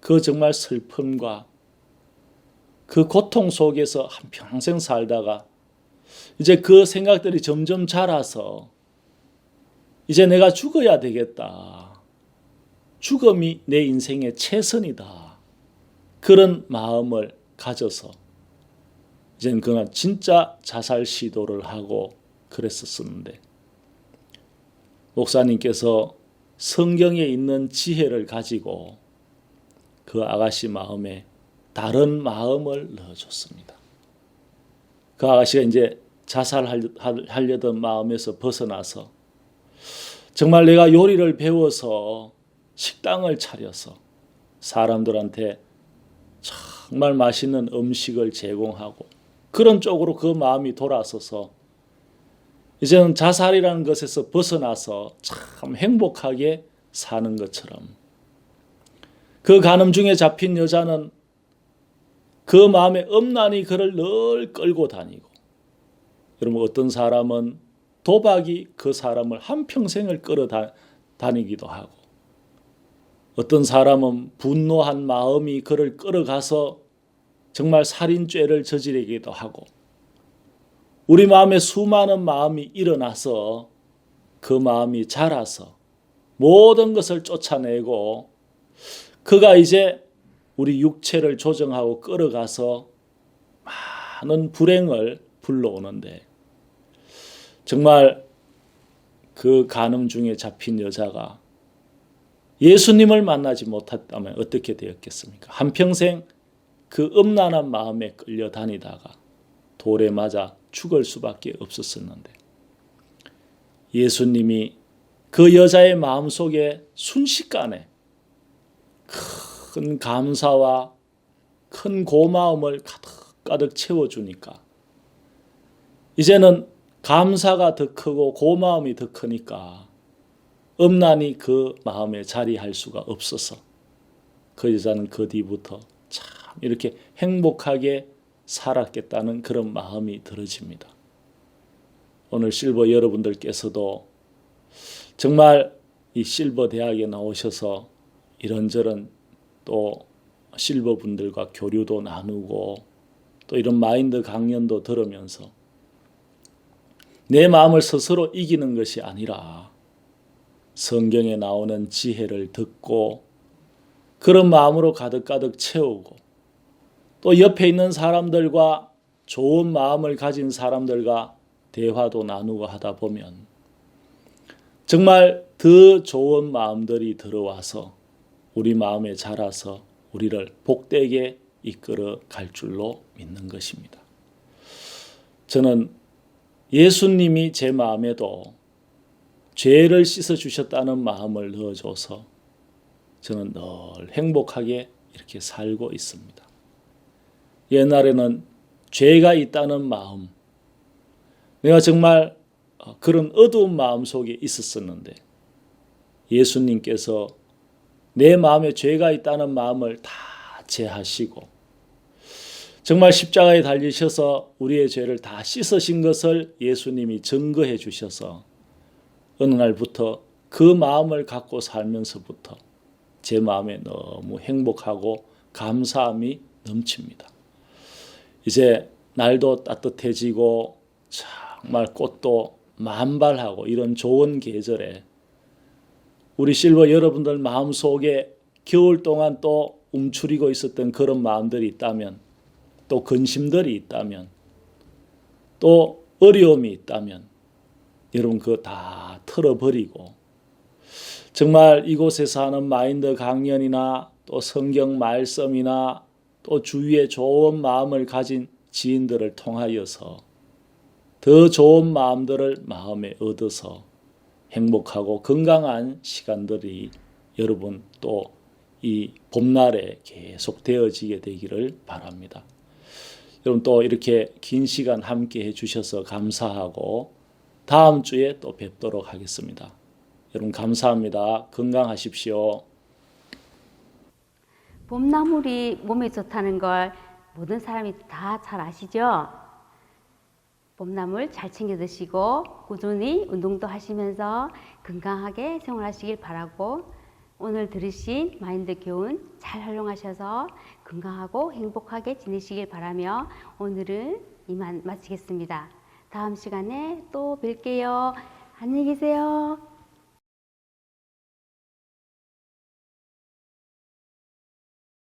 그 정말 슬픔과 그 고통 속에서 한평생 살다가 이제 그 생각들이 점점 자라서 이제 내가 죽어야 되겠다. 죽음이 내 인생의 최선이다. 그런 마음을 가져서 이제는 그는 진짜 자살 시도를 하고 그랬었는데 목사님께서 성경에 있는 지혜를 가지고 그 아가씨 마음에 다른 마음을 넣어줬습니다. 그 아가씨가 이제 자살하려던 마음에서 벗어나서 정말 내가 요리를 배워서 식당을 차려서 사람들한테 정말 맛있는 음식을 제공하고 그런 쪽으로 그 마음이 돌아서서 이제는 자살이라는 것에서 벗어나서 참 행복하게 사는 것처럼 그 간음 중에 잡힌 여자는 그 마음에 음란이 그를 늘 끌고 다니고 여러분 어떤 사람은 도박이 그 사람을 한평생을 끌어다니기도 하고 어떤 사람은 분노한 마음이 그를 끌어가서 정말 살인죄를 저지르기도 하고 우리 마음에 수많은 마음이 일어나서 그 마음이 자라서 모든 것을 쫓아내고 그가 이제 우리 육체를 조정하고 끌어가서 많은 불행을 불러오는데 정말 그 간음 중에 잡힌 여자가 예수님을 만나지 못했다면 어떻게 되었겠습니까? 한평생 그 음란한 마음에 끌려다니다가 돌에 맞아 죽을 수밖에 없었었는데 예수님이 그 여자의 마음속에 순식간에 큰 감사와 큰 고마움을 가득가득 채워주니까 이제는 감사가 더 크고 고마움이 더 크니까 엄란히 그 마음에 자리할 수가 없어서 그 여자는 그 뒤부터 참 이렇게 행복하게 살았겠다는 그런 마음이 들어집니다. 오늘 실버 여러분들께서도 정말 이 실버 대학에 나오셔서 이런저런 또 실버 분들과 교류도 나누고 또 이런 마인드 강연도 들으면서 내 마음을 스스로 이기는 것이 아니라 성경에 나오는 지혜를 듣고 그런 마음으로 가득가득 채우고 또 옆에 있는 사람들과 좋은 마음을 가진 사람들과 대화도 나누고 하다 보면 정말 더 좋은 마음들이 들어와서 우리 마음에 자라서 우리를 복되게 이끌어 갈 줄로 믿는 것입니다. 저는 예수님이 제 마음에도 죄를 씻어주셨다는 마음을 넣어줘서 저는 늘 행복하게 이렇게 살고 있습니다. 옛날에는 죄가 있다는 마음, 내가 정말 그런 어두운 마음 속에 있었었는데 예수님께서 내 마음에 죄가 있다는 마음을 다 제하시고 정말 십자가에 달리셔서 우리의 죄를 다 씻으신 것을 예수님이 증거해 주셔서 어느 날부터 그 마음을 갖고 살면서부터 제 마음에 너무 행복하고 감사함이 넘칩니다. 이제 날도 따뜻해지고 정말 꽃도 만발하고 이런 좋은 계절에 우리 실버 여러분들 마음속에 겨울 동안 또 움츠리고 있었던 그런 마음들이 있다면 또 근심들이 있다면 또 어려움이 있다면 여러분 그거 다 털어버리고 정말 이곳에서 하는 마인드 강연이나 또 성경 말씀이나 또 주위에 좋은 마음을 가진 지인들을 통하여서 더 좋은 마음들을 마음에 얻어서 행복하고 건강한 시간들이 여러분 또 이 봄날에 계속 되어지게 되기를 바랍니다. 여러분 또 이렇게 긴 시간 함께 해주셔서 감사하고 다음 주에 또 뵙도록 하겠습니다. 여러분 감사합니다. 건강하십시오. 봄나물이 몸에 좋다는 걸 모든 사람이 다 잘 아시죠? 봄나물 잘 챙겨 드시고 꾸준히 운동도 하시면서 건강하게 생활하시길 바라고 오늘 들으신 마인드 교훈 잘 활용하셔서 건강하고 행복하게 지내시길 바라며 오늘은 이만 마치겠습니다. 다음 시간에 또 뵐게요. 안녕히 계세요.